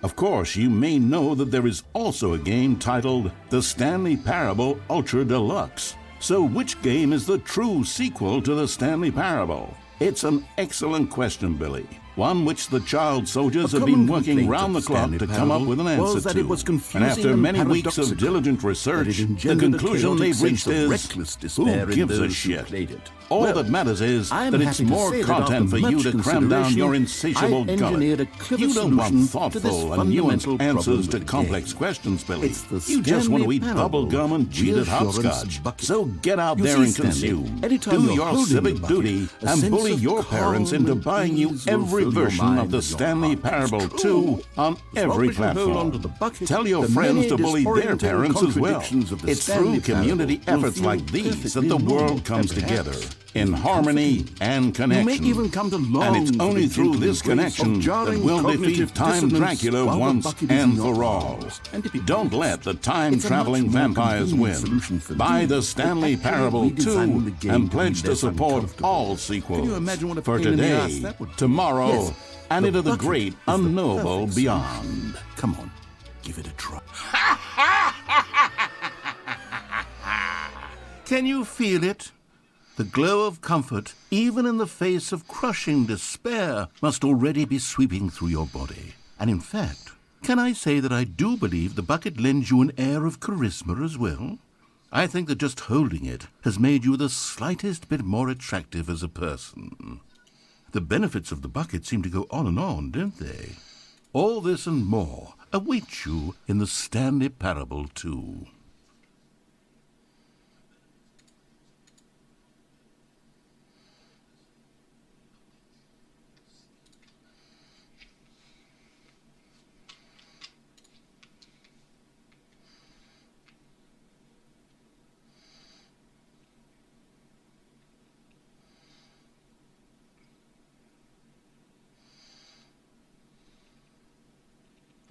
Of course, you may know that there is also a game titled The Stanley Parable Ultra Deluxe. So which game is the true sequel to the Stanley Parable? It's an excellent question, Billy. One which the child soldiers have been working round the clock to come up with an answer to. And after many weeks of diligent research, the conclusion they've reached is, who gives a shit? All that matters is that it's more content for you to cram down your insatiable gullet. You don't want thoughtful and nuanced answers to complex questions, Billy. You just want to eat bubble gum and cheat at hopscotch. So get out there and consume. Do your civic duty and bully your parents into buying you every version of the Stanley Parable 2 on every platform. Tell your friends to bully their parents as well. It's through community efforts like these that the world comes together in harmony and connection. And it's only through this connection that we'll defeat Time Dracula once and for all. Don't let the time-traveling vampires win. Buy the Stanley Parable 2 and pledge to support all sequels for today, tomorrow, and into the great unknowable beyond. Come on, give it a try. Can you feel it? The glow of comfort, even in the face of crushing despair, must already be sweeping through your body. And in fact, can I say that I do believe the bucket lends you an air of charisma as well? I think that just holding it has made you the slightest bit more attractive as a person. The benefits of the bucket seem to go on, don't they? All this and more await you in the Stanley Parable 2.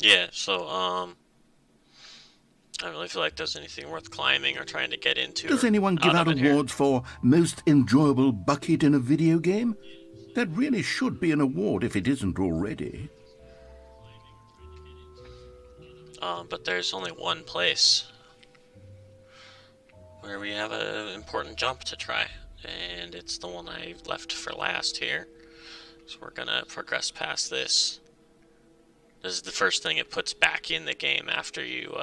Yeah, so, I don't really feel like there's anything worth climbing or trying to get into. Does anyone give out awards for most enjoyable bucket in a video game? That really should be an award if it isn't already. But there's only one place where we have an important jump to try, and it's the one I left for last here. So we're gonna progress past this. This is the first thing it puts back in the game after you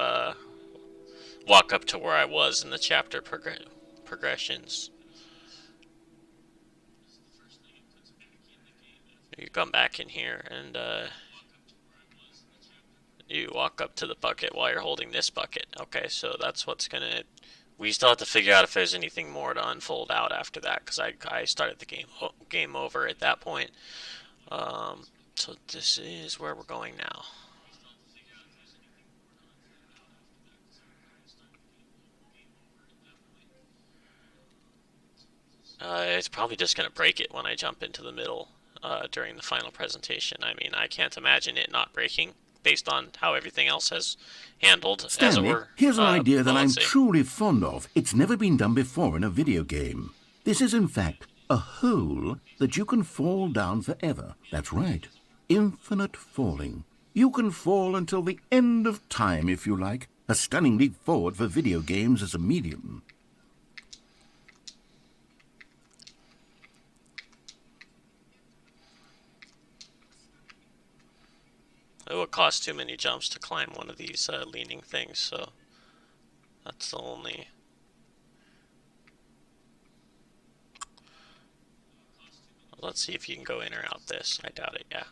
walk up to where I was in the chapter progressions. You come back in here and you walk up to the bucket while you're holding this bucket. Okay, so that's what's gonna... We still have to figure out if there's anything more to unfold out after that, because I started the game over at that point. So this is where we're going now. It's probably just going to break it when I jump into the middle during the final presentation. I mean, I can't imagine it not breaking based on how everything else has handled, Stanley, as it were. Here's an idea that I'm truly fond of. It's never been done before in a video game. This is, in fact, a hole that you can fall down forever. That's right. Infinite falling. You can fall until the end of time, if you like. A stunning leap forward for video games as a medium. It would cost too many jumps to climb one of these leaning things, so that's the only... Let's see if you can go in or out this. I doubt it, yeah.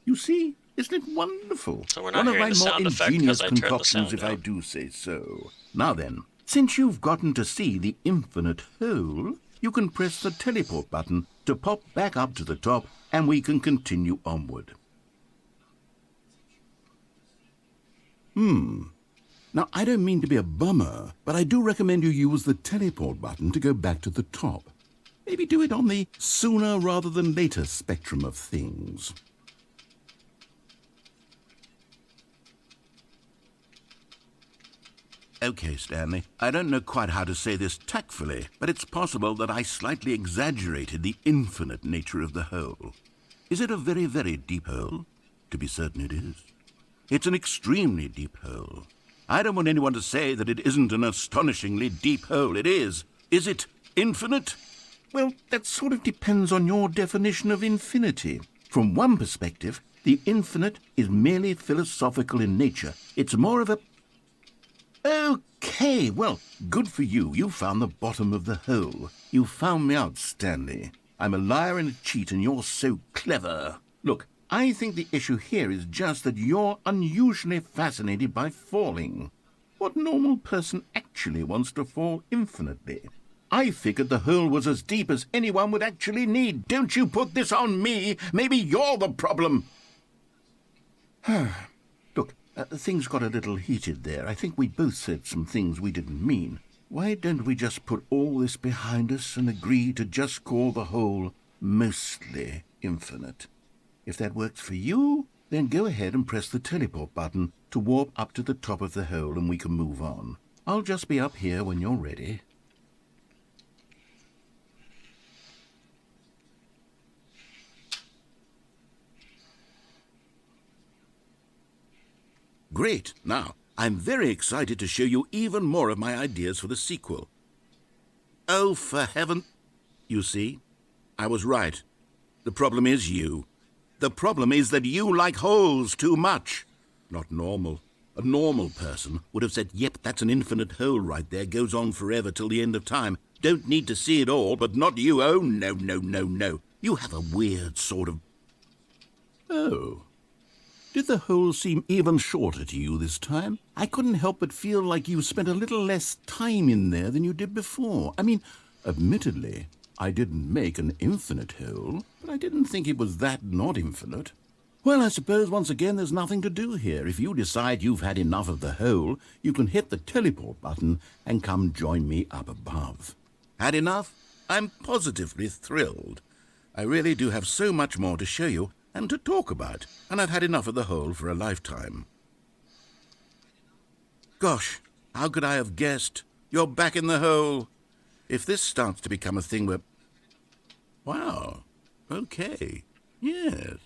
You see, isn't it wonderful? So we're not One of hearing my the more sound effect ingenious because I turned the concoctions, sound if I down. do say so. Now then, Since you've gotten to see the infinite hole, you can press the teleport button to pop back up to the top, and we can continue onward. Now, I don't mean to be a bummer, but I do recommend you use the teleport button to go back to the top. Maybe do it on the sooner rather than later spectrum of things. Okay, Stanley, I don't know quite how to say this tactfully, but it's possible that I slightly exaggerated the infinite nature of the hole. Is it a very, very deep hole? To be certain it is. It's an extremely deep hole. I don't want anyone to say that it isn't an astonishingly deep hole. It is. Is it infinite? Well, that sort of depends on your definition of infinity. From one perspective, the infinite is merely philosophical in nature. It's more of a... Okay, well, good for you. You found the bottom of the hole. You found me out, Stanley. I'm a liar and a cheat, and you're so clever. Look, I think the issue here is just that you're unusually fascinated by falling. What normal person actually wants to fall infinitely? I figured the hole was as deep as anyone would actually need. Don't you put this on me. Maybe you're the problem. Look, things got a little heated there. I think we both said some things we didn't mean. Why don't we just put all this behind us and agree to just call the hole mostly infinite? If that works for you, then go ahead and press the teleport button to warp up to the top of the hole and we can move on. I'll just be up here when you're ready. Great. Now, I'm very excited to show you even more of my ideas for the sequel. Oh, for heaven... You see, I was right. The problem is you. The problem is that you like holes too much. Not normal. A normal person would have said, yep, that's an infinite hole right there, goes on forever till the end of time. Don't need to see it all, but not you. Oh, no, no, no, no. You have a weird sort of... Oh. Did the hole seem even shorter to you this time? I couldn't help but feel like you spent a little less time in there than you did before. I mean, admittedly, I didn't make an infinite hole, but I didn't think it was that not infinite. Well, I suppose once again there's nothing to do here. If you decide you've had enough of the hole, you can hit the teleport button and come join me up above. Had enough? I'm positively thrilled. I really do have so much more to show you and to talk about, and I've had enough of the hole for a lifetime. Gosh, how could I have guessed? You're back in the hole. If this starts to become a thing where... Wow. Okay. Yes.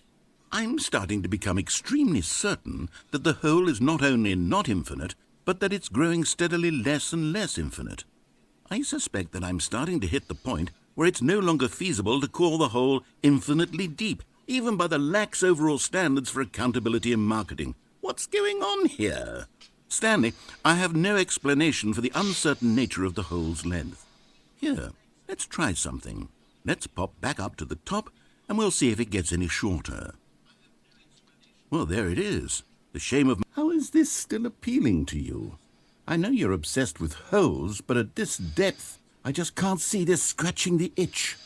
I'm starting to become extremely certain that the hole is not only not infinite, but that it's growing steadily less and less infinite. I suspect that I'm starting to hit the point where it's no longer feasible to call the hole infinitely deep, even by the lax overall standards for accountability in marketing. What's going on here? Stanley, I have no explanation for the uncertain nature of the hole's length. Here, let's try something. Let's pop back up to the top, and we'll see if it gets any shorter. Well, there it is. The shame of... How is this still appealing to you? I know you're obsessed with holes, but at this depth, I just can't see this scratching the itch.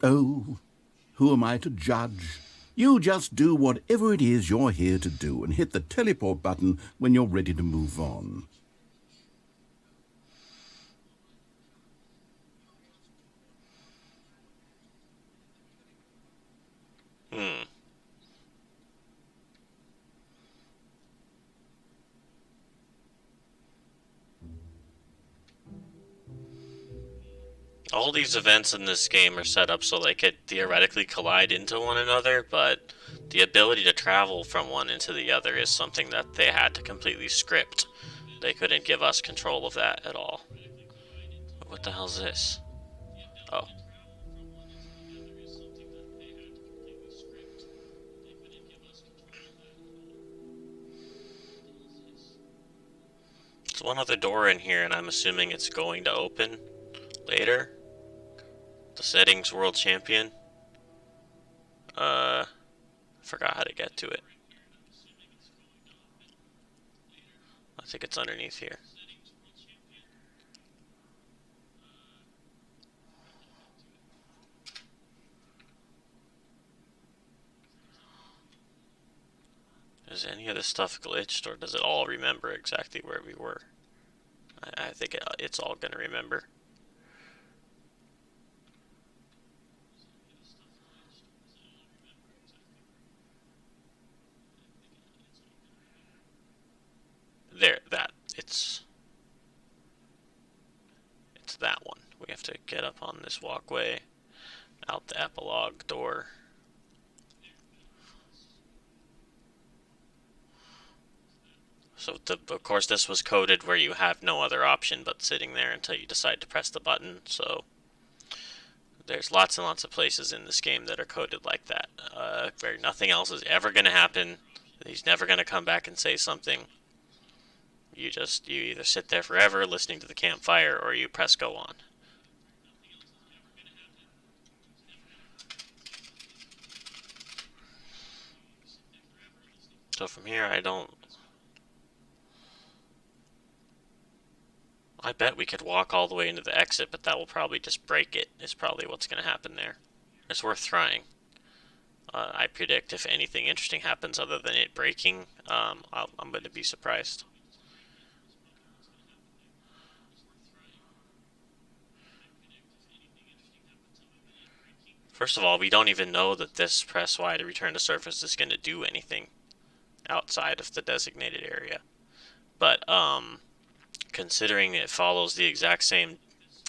Oh, who am I to judge? You just do whatever it is you're here to do and hit the teleport button when you're ready to move on. All these events in this game are set up so they could theoretically collide into one another, but the ability to travel from one into the other is something that they had to completely script. They couldn't give us control of that at all. What the hell's this? Oh. There's one other door in here, and I'm assuming it's going to open later. The settings world champion. Forgot how to get to it. I think it's underneath here. Is any of this stuff glitched, or does it all remember exactly where we were? I think it's all gonna remember. There, it's that one. We have to get up on this walkway, out the epilogue door. So, of course, this was coded where you have no other option but sitting there until you decide to press the button. So, there's lots and lots of places in this game that are coded like that, where nothing else is ever going to happen. He's never going to come back and say something. You either sit there forever listening to the campfire, or you press go on. So from here, I bet we could walk all the way into the exit, but that will probably just break it, is probably what's going to happen there. It's worth trying. I predict if anything interesting happens other than it breaking, I'm going to be surprised. First of all, we don't even know that this press Y to return to surface is going to do anything outside of the designated area. But, considering it follows the exact same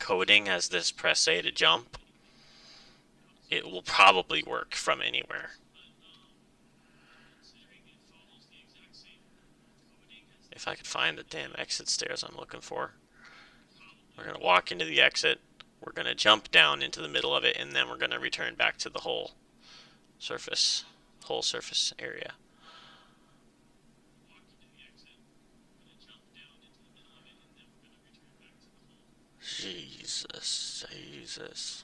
coding as this press A to jump, it will probably work from anywhere. If I could find the damn exit stairs I'm looking for. We're going to walk into the exit. We're going to jump down into the middle of it, and then we're going to return back to the whole surface area. Jesus.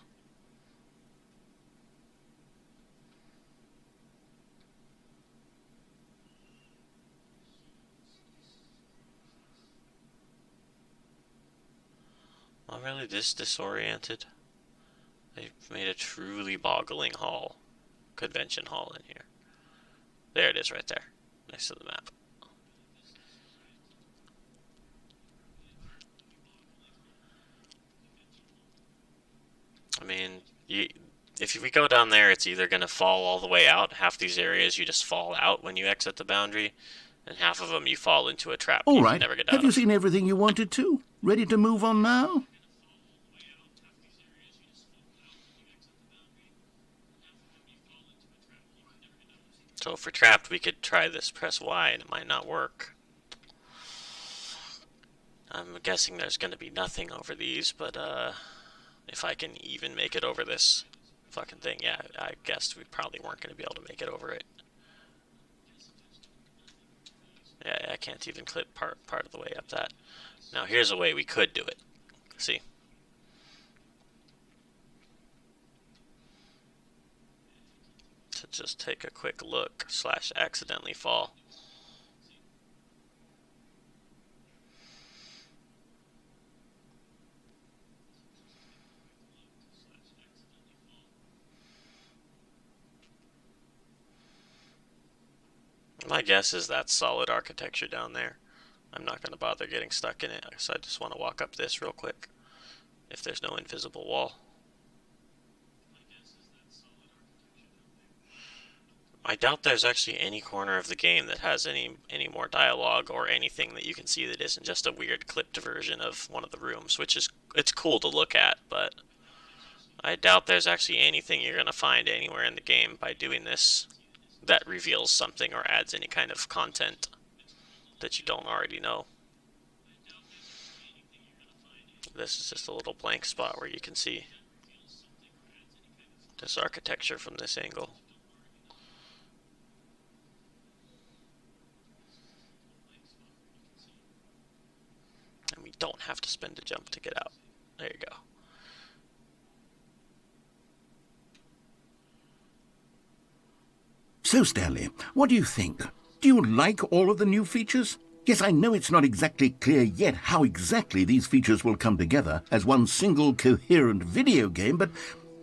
I'm really this disoriented. They've made a truly boggling convention hall in here. There it is right there, next to the map. I mean, if we go down there, it's either going to fall all the way out. Half these areas you just fall out when you exit the boundary, and half of them you fall into a trap. All right. Have you seen everything you wanted to? Ready to move on now? So if we're trapped, we could try this press Y, and it might not work. I'm guessing there's going to be nothing over these, but if I can even make it over this fucking thing, yeah, I guessed we probably weren't going to be able to make it over it. Yeah, I can't even clip part of the way up that. Now here's a way we could do it. See? To just take a quick look / accidentally fall. My guess is that's solid architecture down there. I'm not going to bother getting stuck in it, so I just want to walk up this real quick, if there's no invisible wall. I doubt there's actually any corner of the game that has any more dialogue or anything that you can see that isn't just a weird clipped version of one of the rooms, which is, it's cool to look at, but I doubt there's actually anything you're going to find anywhere in the game by doing this that reveals something or adds any kind of content that you don't already know. This is just a little blank spot where you can see this architecture from this angle. And we don't have to spend a jump to get out. There you go. So, Stanley, what do you think? Do you like all of the new features? Yes, I know it's not exactly clear yet how exactly these features will come together as one single coherent video game, but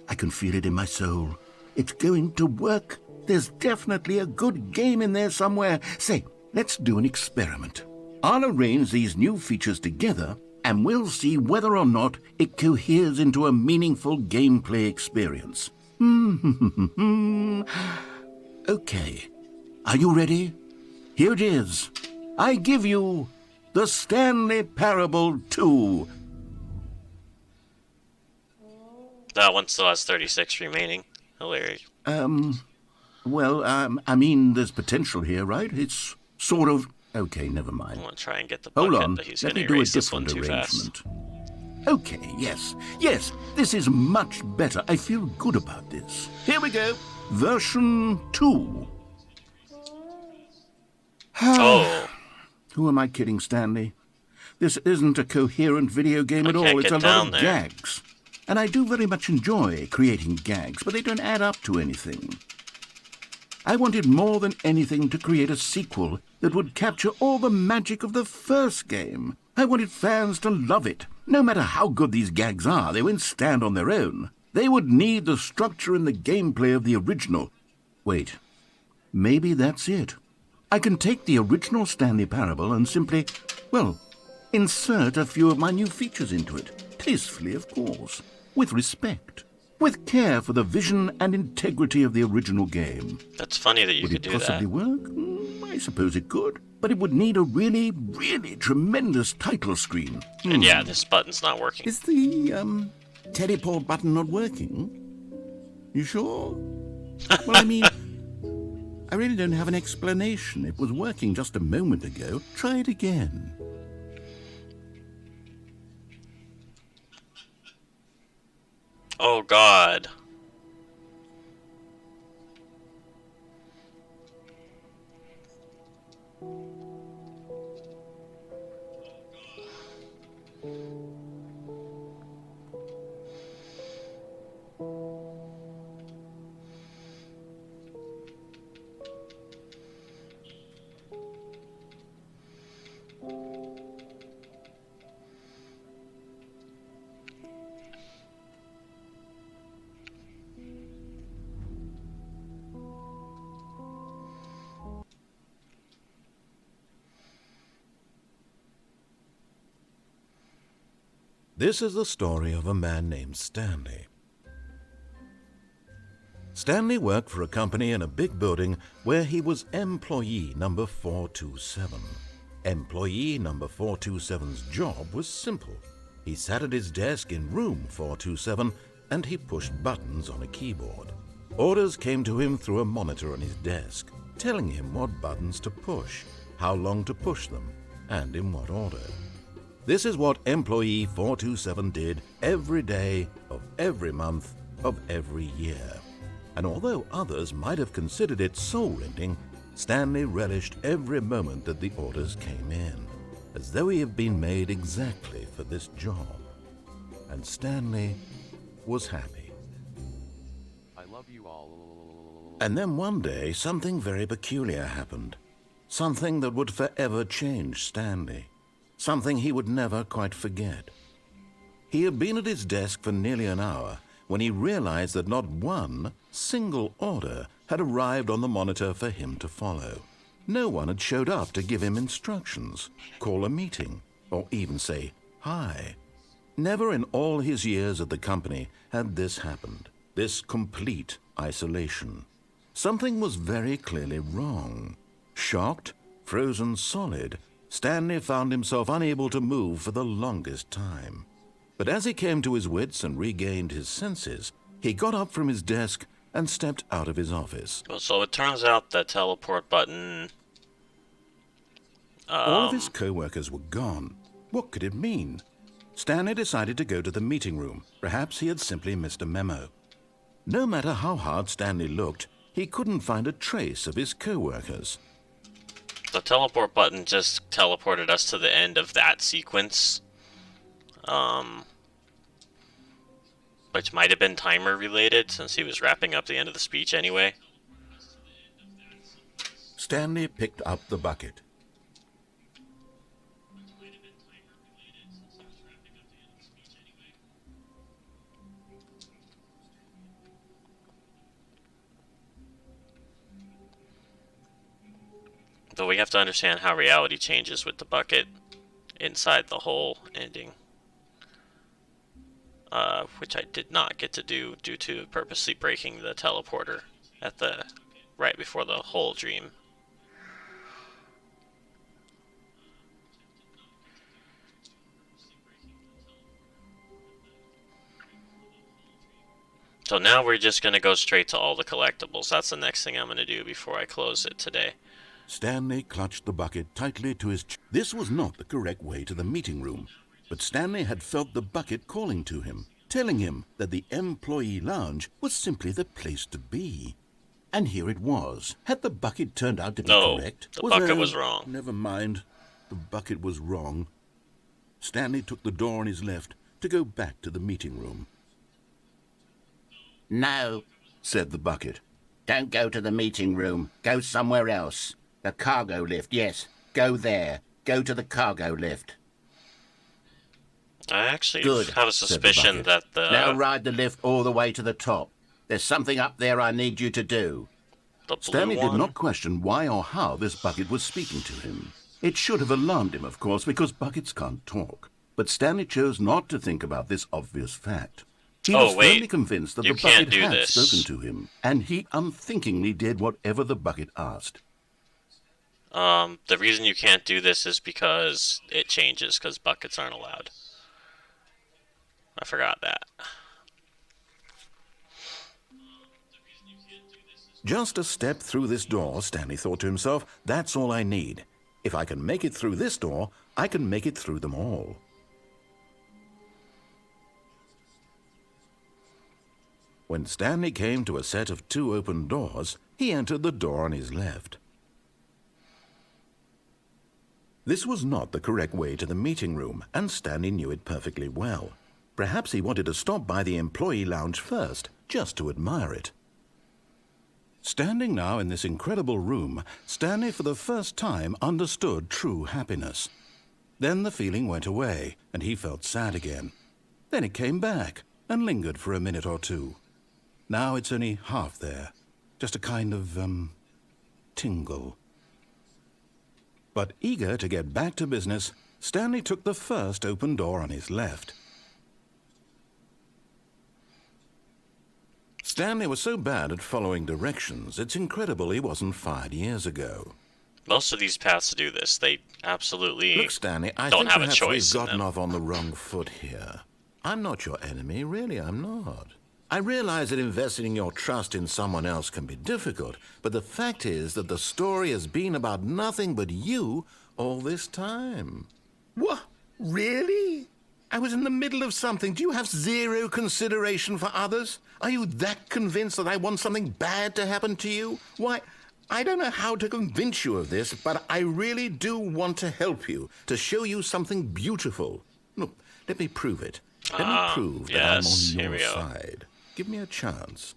I can feel it in my soul. It's going to work There's definitely a good game in there somewhere. Say, let's do an experiment. I'll arrange these new features together, and we'll see whether or not it coheres into a meaningful gameplay experience. Okay. Are you ready? Here it is. I give you the Stanley Parable 2. That one still has 36 remaining. Hilarious. Well, I mean, there's potential here, right? It's sort of... Okay, never mind. I want to try and get the Hold bucket, on, but he's let going me to do a erase this one different too fast. arrangement. Okay, yes, this is much better. I feel good about this. Here we go. Version 2. Oh, Who am I kidding, Stanley? This isn't a coherent video game I at all. can't It's get a lot down of there. gags. And I do very much enjoy creating gags, but they don't add up to anything. I wanted more than anything to create a sequel that would capture all the magic of the first game. I wanted fans to love it. No matter how good these gags are, they won't stand on their own. They would need the structure and the gameplay of the original. Wait, maybe that's it. I can take the original Stanley Parable and simply, well, insert a few of my new features into it. Tastefully, of course. With respect. With care for the vision and integrity of the original game. that's funny that you Would could it do possibly that. work? I suppose it could. But it would need a really, really tremendous title screen. And yeah, this button's not working. Is the, teleport button not working? You sure? Well, I mean, I really don't have an explanation. It was working just a moment ago. Try it again. Oh, God. This is the story of a man named Stanley. Stanley worked for a company in a big building where he was employee number 427. Employee number 427's job was simple. He sat at his desk in room 427 and he pushed buttons on a keyboard. Orders came to him through a monitor on his desk, telling him what buttons to push, how long to push them, and in what order. This is what employee 427 did every day of every month of every year. And although others might have considered it soul-rending, Stanley relished every moment that the orders came in, as though he had been made exactly for this job. And Stanley was happy. I love you all. And then one day, something very peculiar happened. Something that would forever change Stanley. Something he would never quite forget. He had been at his desk for nearly an hour when he realized that not one single order had arrived on the monitor for him to follow. No one had showed up to give him instructions, call a meeting, or even say hi. Never in all his years at the company had this happened, this complete isolation. Something was very clearly wrong. Shocked, frozen solid, Stanley found himself unable to move for the longest time. But as he came to his wits and regained his senses, he got up from his desk and stepped out of his office. Well, so it turns out that teleport button... All of his co-workers were gone. What could it mean? Stanley decided to go to the meeting room. Perhaps he had simply missed a memo. No matter how hard Stanley looked, he couldn't find a trace of his co-workers. The teleport button just teleported us to the end of that sequence. Which might have been timer related, since he was wrapping up the end of the speech anyway. Stanley picked up the bucket. But we have to understand how reality changes with the bucket inside the hole ending. Which I did not get to do due to purposely breaking the teleporter at the right before the hole dream. So now we're just going to go straight to all the collectibles. That's the next thing I'm going to do before I close it today. Stanley clutched the bucket tightly to his chest. This was not the correct way to the meeting room, but Stanley had felt the bucket calling to him, telling him that the employee lounge was simply the place to be. And here it was. Had the bucket turned out to be correct? The bucket was wrong. Never mind. The bucket was wrong. Stanley took the door on his left to go back to the meeting room. No, said the bucket. Don't go to the meeting room. Go somewhere else. The cargo lift, yes. Go there. Go to the cargo lift. I actually Good, have a suspicion that the... Now ride the lift all the way to the top. There's something up there I need you to do. The blue Stanley one? did not question why or how this bucket was speaking to him. It should have alarmed him, of course, because buckets can't talk. But Stanley chose not to think about this obvious fact. He was firmly convinced that the bucket had spoken to him, and he unthinkingly did whatever the bucket asked. The reason you can't do this is because it changes, because buckets aren't allowed. I forgot that. Just a step through this door, Stanley thought to himself, that's all I need. If I can make it through this door, I can make it through them all. When Stanley came to a set of 2 open doors, he entered the door on his left. This was not the correct way to the meeting room, and Stanley knew it perfectly well. Perhaps he wanted to stop by the employee lounge first, just to admire it. Standing now in this incredible room, Stanley for the first time understood true happiness. Then the feeling went away, and he felt sad again. Then it came back, and lingered for a minute or two. Now it's only half there, just a kind of, tingle. But eager to get back to business, Stanley took the first open door on his left. Stanley was so bad at following directions, it's incredible he wasn't fired years ago. Most of these paths do this. They absolutely Look, Stanley, I don't think have a perhaps choice we've in gotten them. off on the wrong foot here. I'm not your enemy, really, I'm not. I realize that investing your trust in someone else can be difficult, but the fact is that the story has been about nothing but you all this time. What? Really? I was in the middle of something. Do you have zero consideration for others? Are you that convinced that I want something bad to happen to you? Why, I don't know how to convince you of this, but I really do want to help you, to show you something beautiful. Look, let me prove it. Let me prove that I'm on your side. Give me a chance.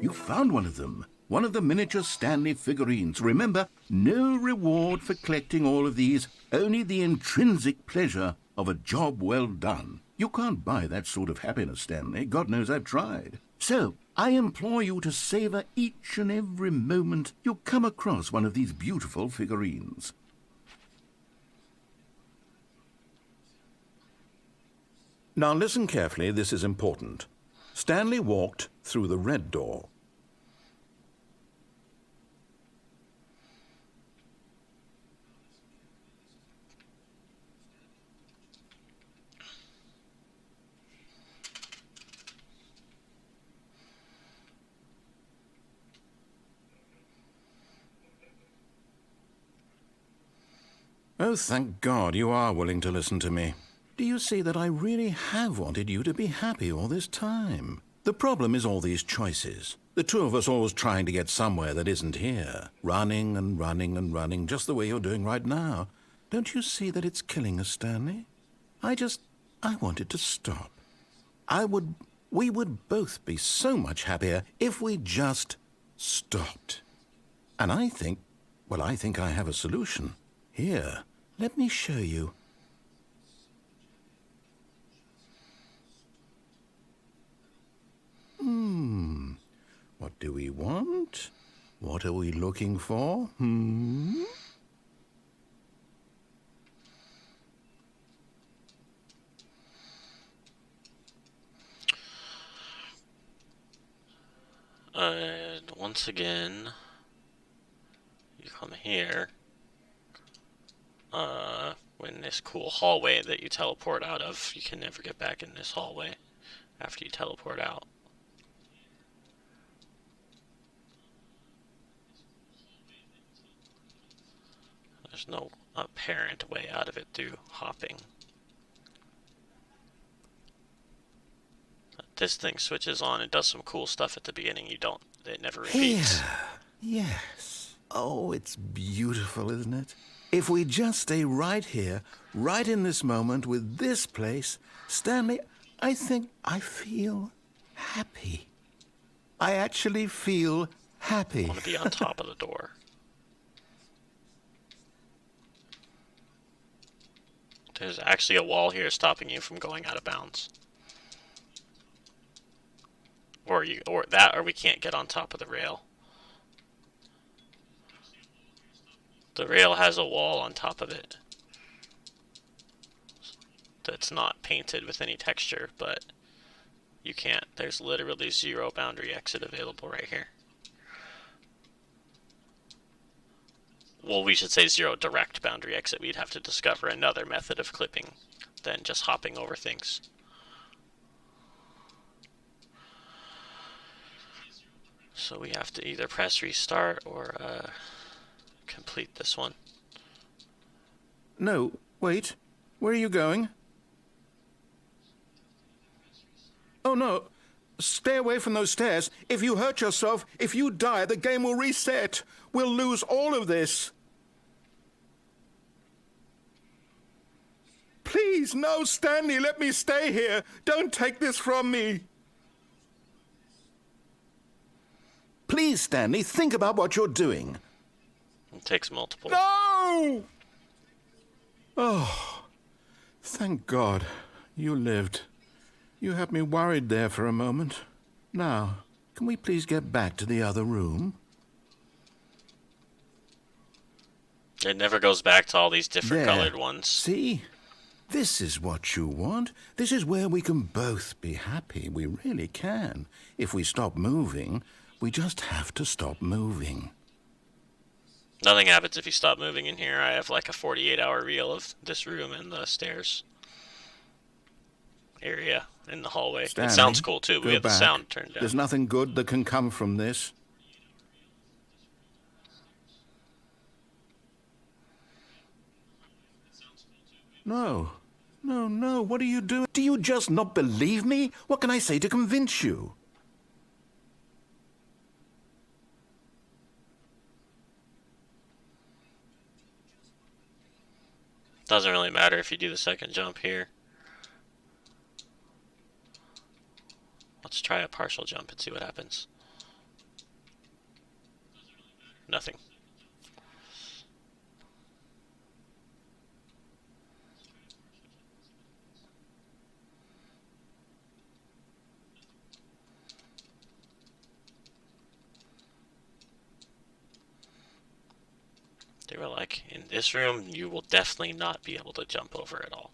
You found one of them. One of the miniature Stanley figurines. Remember, no reward for collecting all of these, only the intrinsic pleasure of a job well done. You can't buy that sort of happiness, Stanley. God knows I've tried. So, I implore you to savor each and every moment you come across one of these beautiful figurines. Now listen carefully, this is important. Stanley walked through the red door. Oh, thank God you are willing to listen to me. Do you see that I really have wanted you to be happy all this time? The problem is all these choices. The two of us always trying to get somewhere that isn't here. Running and running and running, just the way you're doing right now. Don't you see that it's killing us, Stanley? I wanted to stop. We would both be so much happier if we just stopped. And I think I have a solution. Here, let me show you. What do we want? What are we looking for? Hmm? Once again, you come here. In this cool hallway that you teleport out of, you can never get back in this hallway after you teleport out. There's no apparent way out of it through hopping. This thing switches on and does some cool stuff at the beginning. It never repeats. Here. Yes. Oh, it's beautiful, isn't it? If we just stay right here, right in this moment with this place, Stanley, I think I feel happy. I actually feel happy. I want to be on top of the door. There's actually a wall here stopping you from going out of bounds. Or we can't get on top of the rail. The rail has a wall on top of it that's not painted with any texture, but you can't. There's literally zero boundary exit available right here. Well, we should say zero direct boundary exit. We'd have to discover another method of clipping than just hopping over things. So we have to either press restart or complete this one. No, wait. Where are you going? Oh, no. Stay away from those stairs. If you hurt yourself, if you die, the game will reset. We'll lose all of this. Please, no, Stanley, let me stay here. Don't take this from me. Please, Stanley, think about what you're doing. It takes multiple. No! Oh, thank God you lived. You had me worried there for a moment. Now, can we please get back to the other room? It never goes back to all these different There. colored ones. See? This is what you want. This is where we can both be happy. We really can. If we stop moving, we just have to stop moving. Nothing happens if you stop moving in here. I have like a 48-hour reel of this room and the stairs area in the hallway. Stanley, it sounds cool too. go We have the back. sound turned down. There's nothing good that can come from this. No. No, no. What are you doing? Do you just not believe me? What can I say to convince you? Doesn't really matter if you do the second jump here. Let's try a partial jump and see what happens. Nothing. They were like, in this room, you will definitely not be able to jump over at all.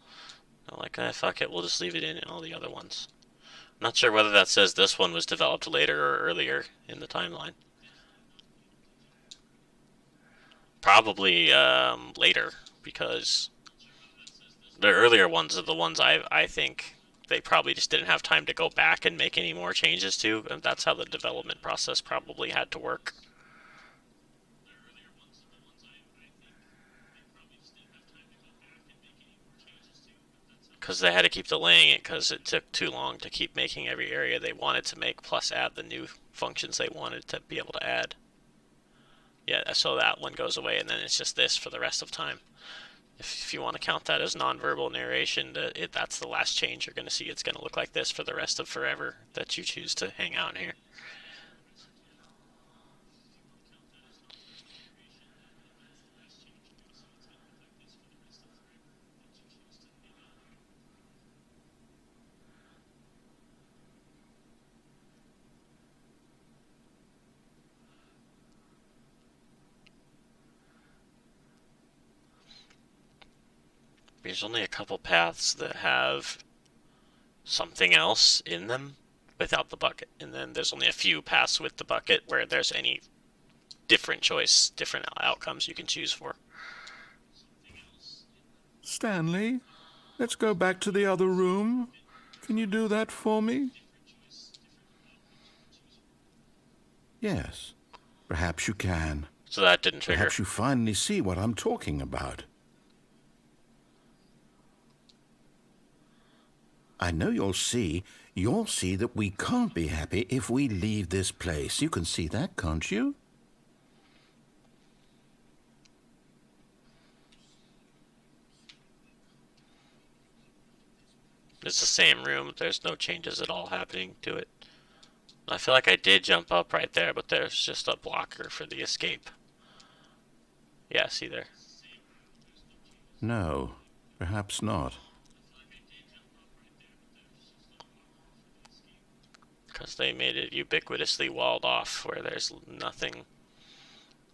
I'm like, fuck it, we'll just leave it in all the other ones. Not sure whether that says this one was developed later or earlier in the timeline. Probably later, because the earlier ones are the ones I think they probably just didn't have time to go back and make any more changes to, and that's how the development process probably had to work. Because they had to keep delaying it because it took too long to keep making every area they wanted to make, plus add the new functions they wanted to be able to add. Yeah, so that one goes away, and then it's just this for the rest of time. If you want to count that as nonverbal narration, that's the last change you're going to see. It's going to look like this for the rest of forever that you choose to hang out in here. There's only a couple paths that have something else in them without the bucket. And then there's only a few paths with the bucket where there's any different choice, different outcomes you can choose for. Stanley, let's go back to the other room. Can you do that for me? Yes, perhaps you can. So that didn't trigger. Perhaps you finally see what I'm talking about. I know you'll see that we can't be happy if we leave this place. You can see that, can't you? It's the same room. There's no changes at all happening to it. I feel like I did jump up right there, but there's just a blocker for the escape. Yeah, see there. No, perhaps not. Because they made it ubiquitously walled off where there's nothing.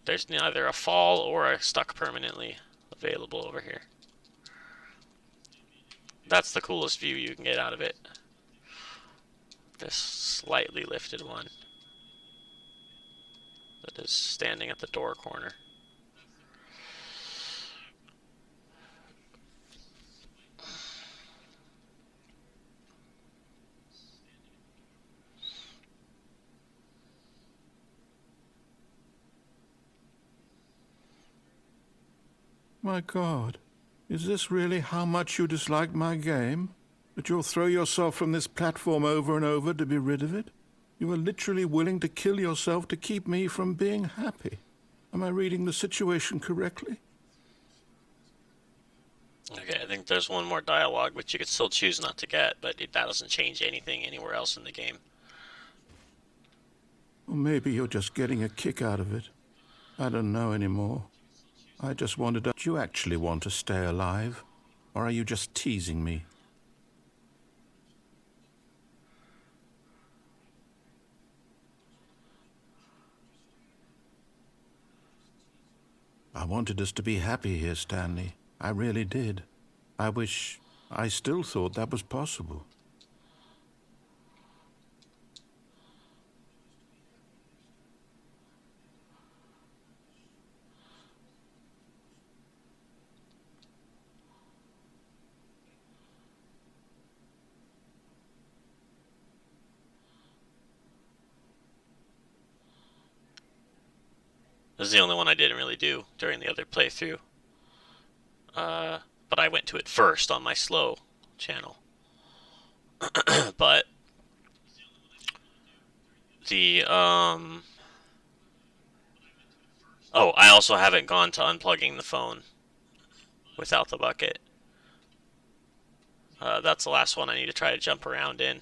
There's neither a fall or a stuck permanently available over here. That's the coolest view you can get out of it. This slightly lifted one that is standing at the door corner. My God, is this really how much you dislike my game? That you'll throw yourself from this platform over and over to be rid of it? You are literally willing to kill yourself to keep me from being happy. Am I reading the situation correctly? Okay, I think there's one more dialogue which you could still choose not to get, but that doesn't change anything anywhere else in the game. Or maybe you're just getting a kick out of it. I don't know anymore. I just wondered, do you actually want to stay alive? Or are you just teasing me? I wanted us to be happy here, Stanley. I really did. I wish I still thought that was possible. This is the only one I didn't really do during the other playthrough. But I went to it first on my slow channel. But the oh, I also haven't gone to unplugging the phone without the bucket. That's the last one I need to try to jump around in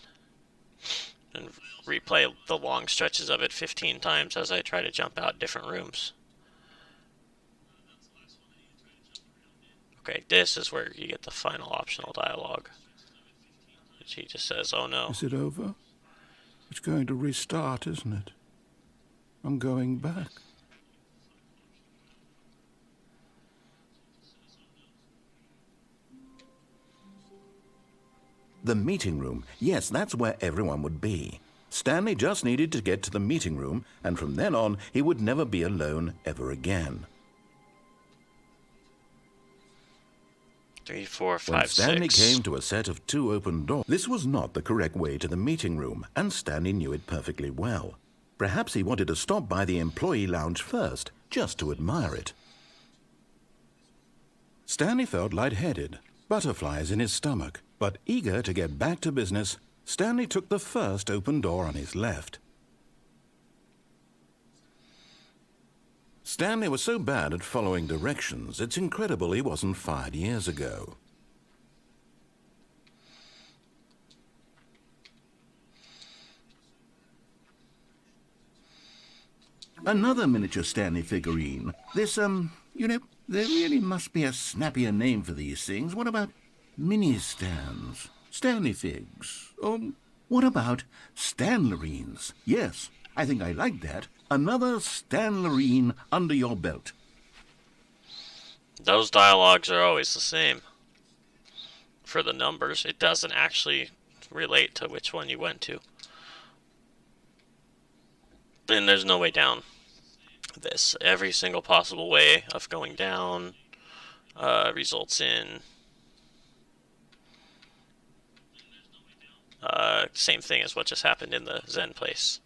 and replay the long stretches of it 15 times as I try to jump out different rooms. Okay, this is where you get the final optional dialogue. Which he just says, oh no. Is it over? It's going to restart, isn't it? I'm going back. The meeting room. Yes, that's where everyone would be. Stanley just needed to get to the meeting room, and from then on, he would never be alone ever again. 3, 4, 5, When Stanley 6. came to a set of 2 open doors, this was not the correct way to the meeting room, and Stanley knew it perfectly well. Perhaps he wanted to stop by the employee lounge first, just to admire it. Stanley felt lightheaded, butterflies in his stomach, but eager to get back to business, Stanley took the first open door on his left. Stanley was so bad at following directions, it's incredible he wasn't fired years ago. Another miniature Stanley figurine. This, you know, there really must be a snappier name for these things. What about mini-stands? Stanley figs? Or what about Stanlerines? Yes, I think I like that. Another Stanlerine under your belt. Those dialogues are always the same. for the numbers. It doesn't actually relate to which one you went to. And there's no way down this. Every single possible way of going down results in same thing as what just happened in the Zen place.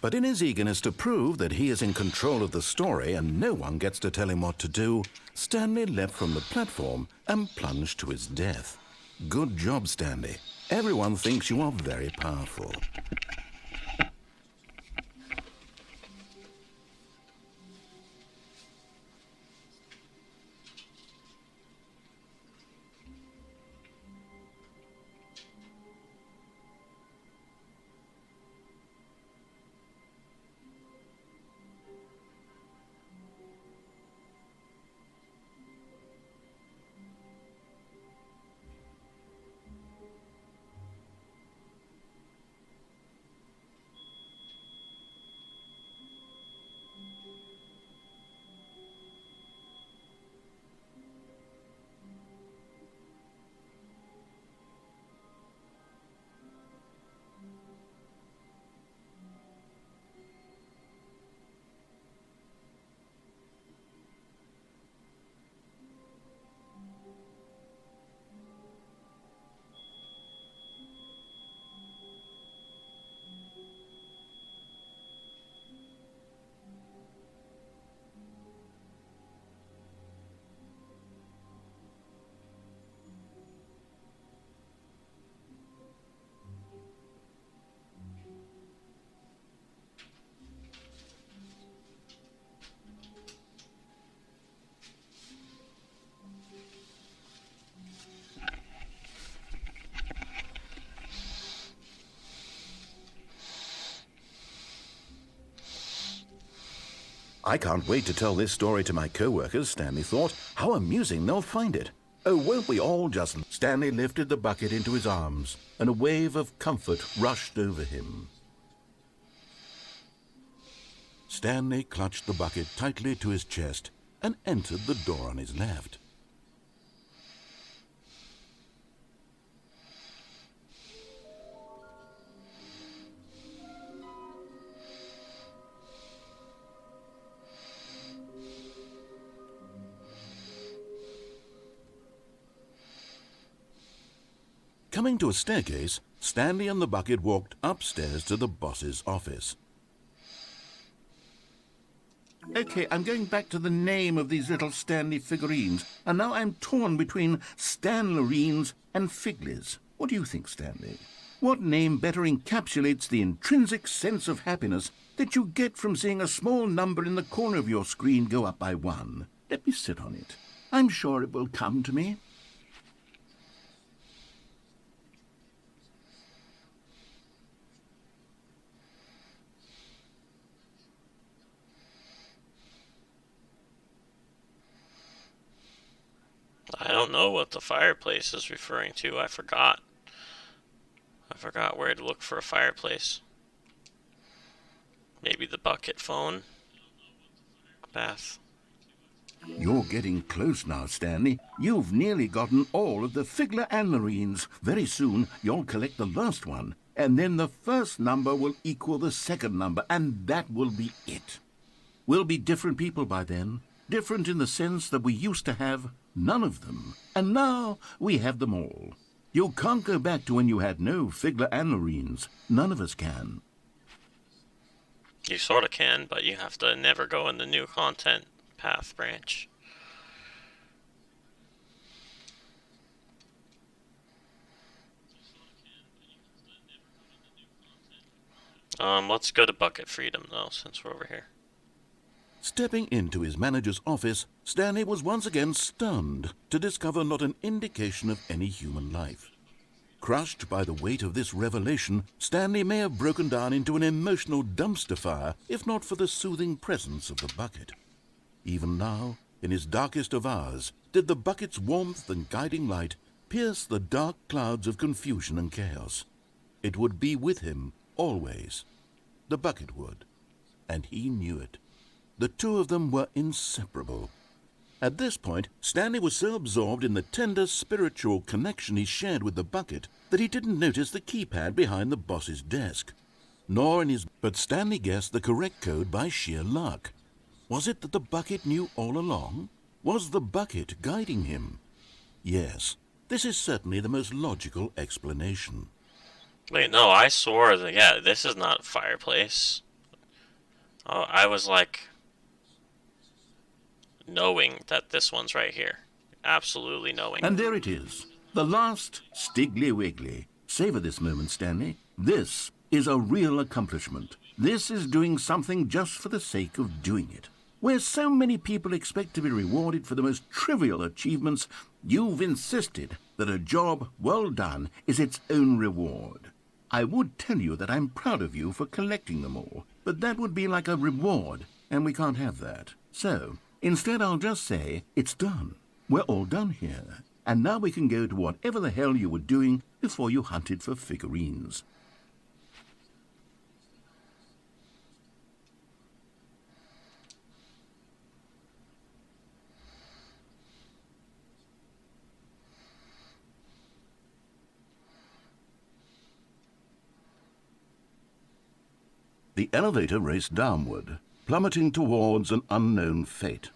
But in his eagerness to prove that he is in control of the story and no one gets to tell him what to do, Stanley leapt from the platform and plunged to his death. Good job, Stanley. Everyone thinks you are very powerful. I can't wait to tell this story to my co-workers, Stanley thought. How amusing they'll find it. Oh, won't we all just... Stanley lifted the bucket into his arms, and a wave of comfort rushed over him. Stanley clutched the bucket tightly to his chest and entered the door on his left. Coming to a staircase, Stanley and the bucket walked upstairs to the boss's office. Okay, I'm going back to the name of these little Stanley figurines, and now I'm torn between Stanlerines and Figlies. What do you think, Stanley? What name better encapsulates the intrinsic sense of happiness that you get from seeing a small number in the corner of your screen go up by 1? Let me sit on it. I'm sure it will come to me. I don't know what the fireplace is referring to. I forgot. I forgot where to look for a fireplace. Maybe the bucket phone? Bath. You're getting close now, Stanley. You've nearly gotten all of the Figler Anlerines. Very soon, you'll collect the last one, and then the first number will equal the second number, and that will be it. We'll be different people by then. Different in the sense that we used to have none of them, and now we have them all. You can't go back to when you had no Figler Anlerines. None of us can. You sort of can, but you have to never go in the new content path branch. Let's go to Bucket Freedom, though, since we're over here. Stepping into his manager's office, Stanley was once again stunned to discover not an indication of any human life. Crushed by the weight of this revelation, Stanley may have broken down into an emotional dumpster fire if not for the soothing presence of the bucket. Even now, in his darkest of hours, did the bucket's warmth and guiding light pierce the dark clouds of confusion and chaos. It would be with him always. The bucket would, and he knew it. The two of them were inseparable. At this point, Stanley was so absorbed in the tender spiritual connection he shared with the bucket that he didn't notice the keypad behind the boss's desk. But Stanley guessed the correct code by sheer luck. Was it that the bucket knew all along? Was the bucket guiding him? Yes, this is certainly the most logical explanation. Wait, no, I swore that, yeah, this is not a fireplace. Oh, I was like, knowing that this one's right here. Absolutely knowing. And there it is. The last Stiggly Wiggly. Savor this moment, Stanley. This is a real accomplishment. This is doing something just for the sake of doing it. Where so many people expect to be rewarded for the most trivial achievements, you've insisted that a job well done is its own reward. I would tell you that I'm proud of you for collecting them all, but that would be like a reward, and we can't have that. So, instead I'll just say, it's done. We're all done here. And now we can go to whatever the hell you were doing before you hunted for figurines. The elevator raced downward, plummeting towards an unknown fate.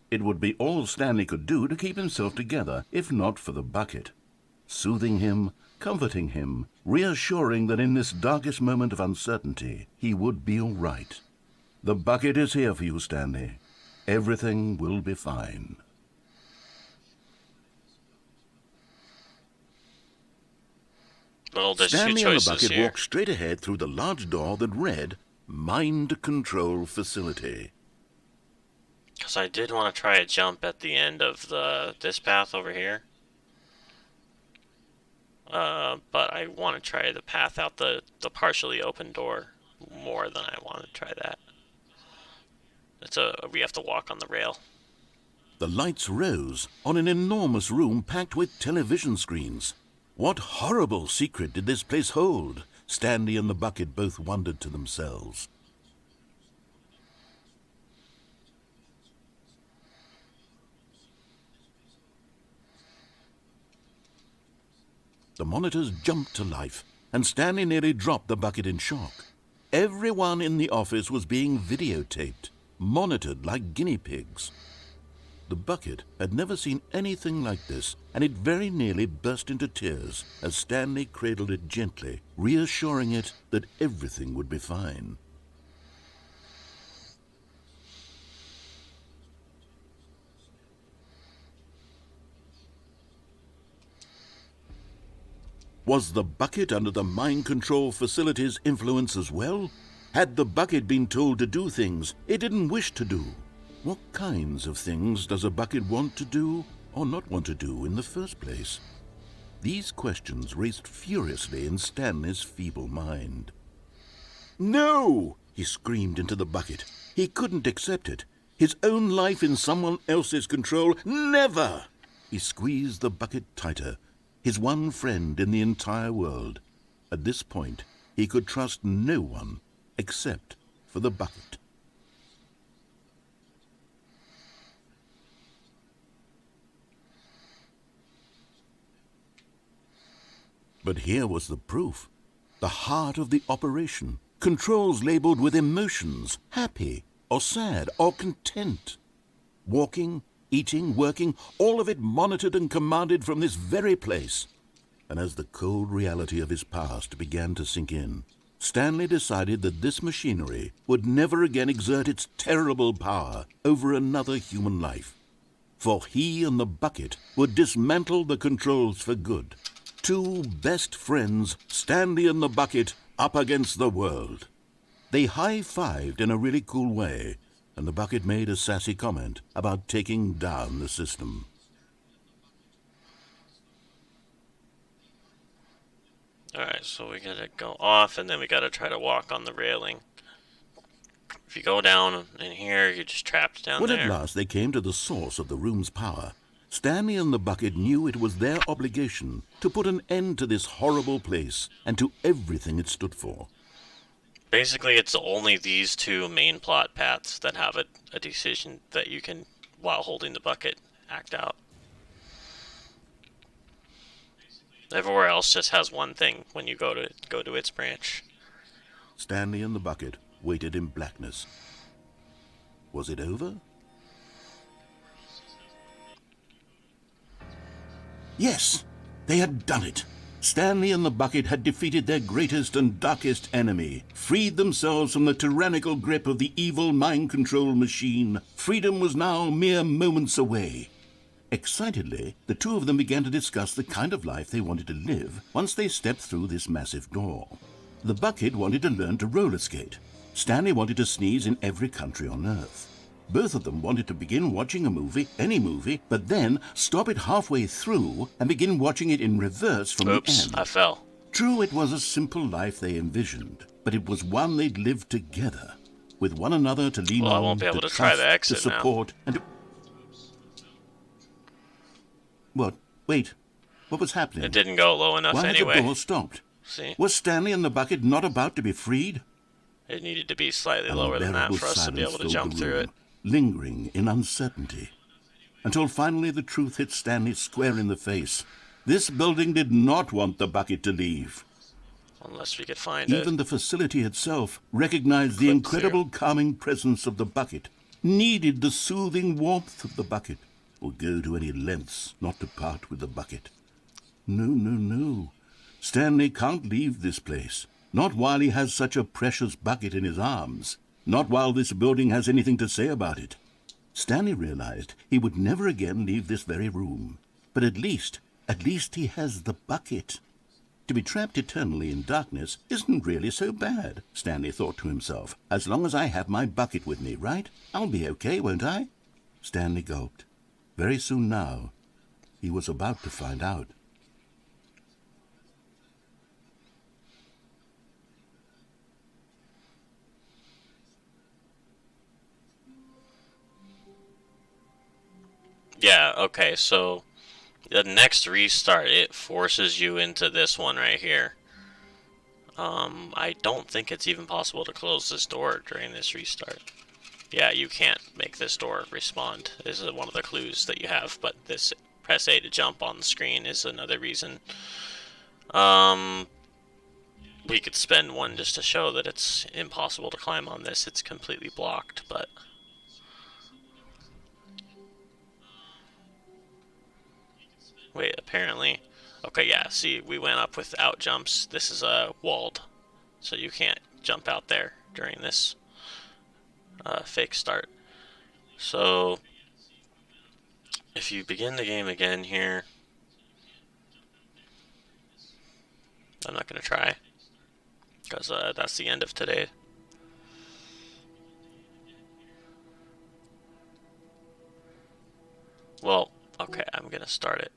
It would be all Stanley could do to keep himself together, if not for the bucket. Soothing him, comforting him, reassuring that in this darkest moment of uncertainty, he would be all right. The bucket is here for you, Stanley. Everything will be fine. Well, there's Stanley two and the choices bucket here. walked straight ahead through the large door that read, Mind Control Facility. Because I did want to try a jump at the end of this path over here. But I want to try the path out the partially open door more than I want to try that. We have to walk on the rail. The lights rose on an enormous room packed with television screens. What horrible secret did this place hold? Stanley and the bucket both wondered to themselves. The monitors jumped to life, and Stanley nearly dropped the bucket in shock. Everyone in the office was being videotaped, monitored like guinea pigs. The bucket had never seen anything like this, and it very nearly burst into tears as Stanley cradled it gently, reassuring it that everything would be fine. Was the bucket under the mind control facility's influence as well? Had the bucket been told to do things it didn't wish to do? What kinds of things does a bucket want to do or not want to do in the first place? These questions raced furiously in Stanley's feeble mind. No! He screamed into the bucket. He couldn't accept it. His own life in someone else's control, never! He squeezed the bucket tighter, his one friend in the entire world. At this point, he could trust no one except for the bucket. But here was the proof. The heart of the operation. Controls labeled with emotions, happy or sad or content. Walking, eating, working, all of it monitored and commanded from this very place. And as the cold reality of his past began to sink in, Stanley decided that this machinery would never again exert its terrible power over another human life. For he and the bucket would dismantle the controls for good. Two best friends, Stanley and the bucket, up against the world. They high-fived in a really cool way, and the bucket made a sassy comment about taking down the system. Alright, so we gotta go off, and then we gotta try to walk on the railing. If you go down in here, you're just trapped down there. When at last they came to the source of the room's power, Stanley and the bucket knew it was their obligation to put an end to this horrible place and to everything it stood for. Basically, it's only these two main plot paths that have a decision that you can while holding the bucket act out. Everywhere else just has one thing when you go to its branch. Stanley and the bucket waited in blackness. Was it over? Yes, they had done it. Stanley and the bucket had defeated their greatest and darkest enemy, freed themselves from the tyrannical grip of the evil mind control machine. Freedom was now mere moments away. Excitedly, the two of them began to discuss the kind of life they wanted to live once they stepped through this massive door. The bucket wanted to learn to roller skate. Stanley wanted to sneeze in every country on Earth. Both of them wanted to begin watching a movie, any movie, but then stop it halfway through and begin watching it in reverse from the end. I fell. True, it was a simple life they envisioned, but it was one they'd lived together, with one another to lean on, I won't be able to try the exit to support, and to... What? Wait. What was happening? It didn't go low enough anyway. Why had the door stopped? See? Was Stanley and the bucket not about to be freed? It needed to be slightly lower than that for us to be able to jump through it. Lingering in uncertainty, until finally the truth hit Stanley square in the face. This building did not want the bucket to leave. Unless we could find it. Even the facility itself recognized the incredible calming presence of the bucket, needed the soothing warmth of the bucket, or go to any lengths not to part with the bucket. No, no, no. Stanley can't leave this place. Not while he has such a precious bucket in his arms. Not while this building has anything to say about it. Stanley realized he would never again leave this very room. But at least he has the bucket. To be trapped eternally in darkness isn't really so bad, Stanley thought to himself. As long as I have my bucket with me, right? I'll be okay, won't I? Stanley gulped. Very soon now, he was about to find out. Yeah, okay, so the next restart, it forces you into this one right here. I don't think it's even possible to close this door during this restart. Yeah, you can't make this door respond. This is one of the clues that you have, but this press A to jump on the screen is another reason. We could spend one just to show that it's impossible to climb on this. It's completely blocked, but... Wait, apparently... Okay, yeah, see, we went up without jumps. This is walled, so you can't jump out there during this fake start. So, if you begin the game again here... I'm not going to try, because that's the end of today. Well, okay, I'm going to start it.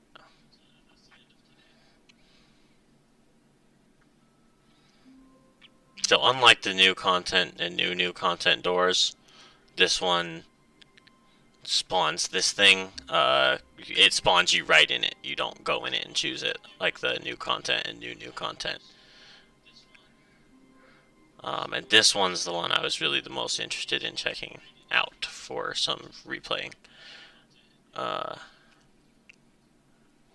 So unlike the new content and new content doors, this one spawns this thing. It spawns you right in it. You don't go in it and choose it like the new content and new content. And this one's the one I was really the most interested in checking out for some replaying. Have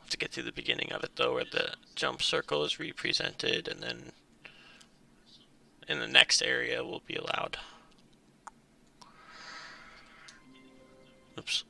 to get to the beginning of it though, where the jump circle is represented, and then in the next area will be allowed. Oops.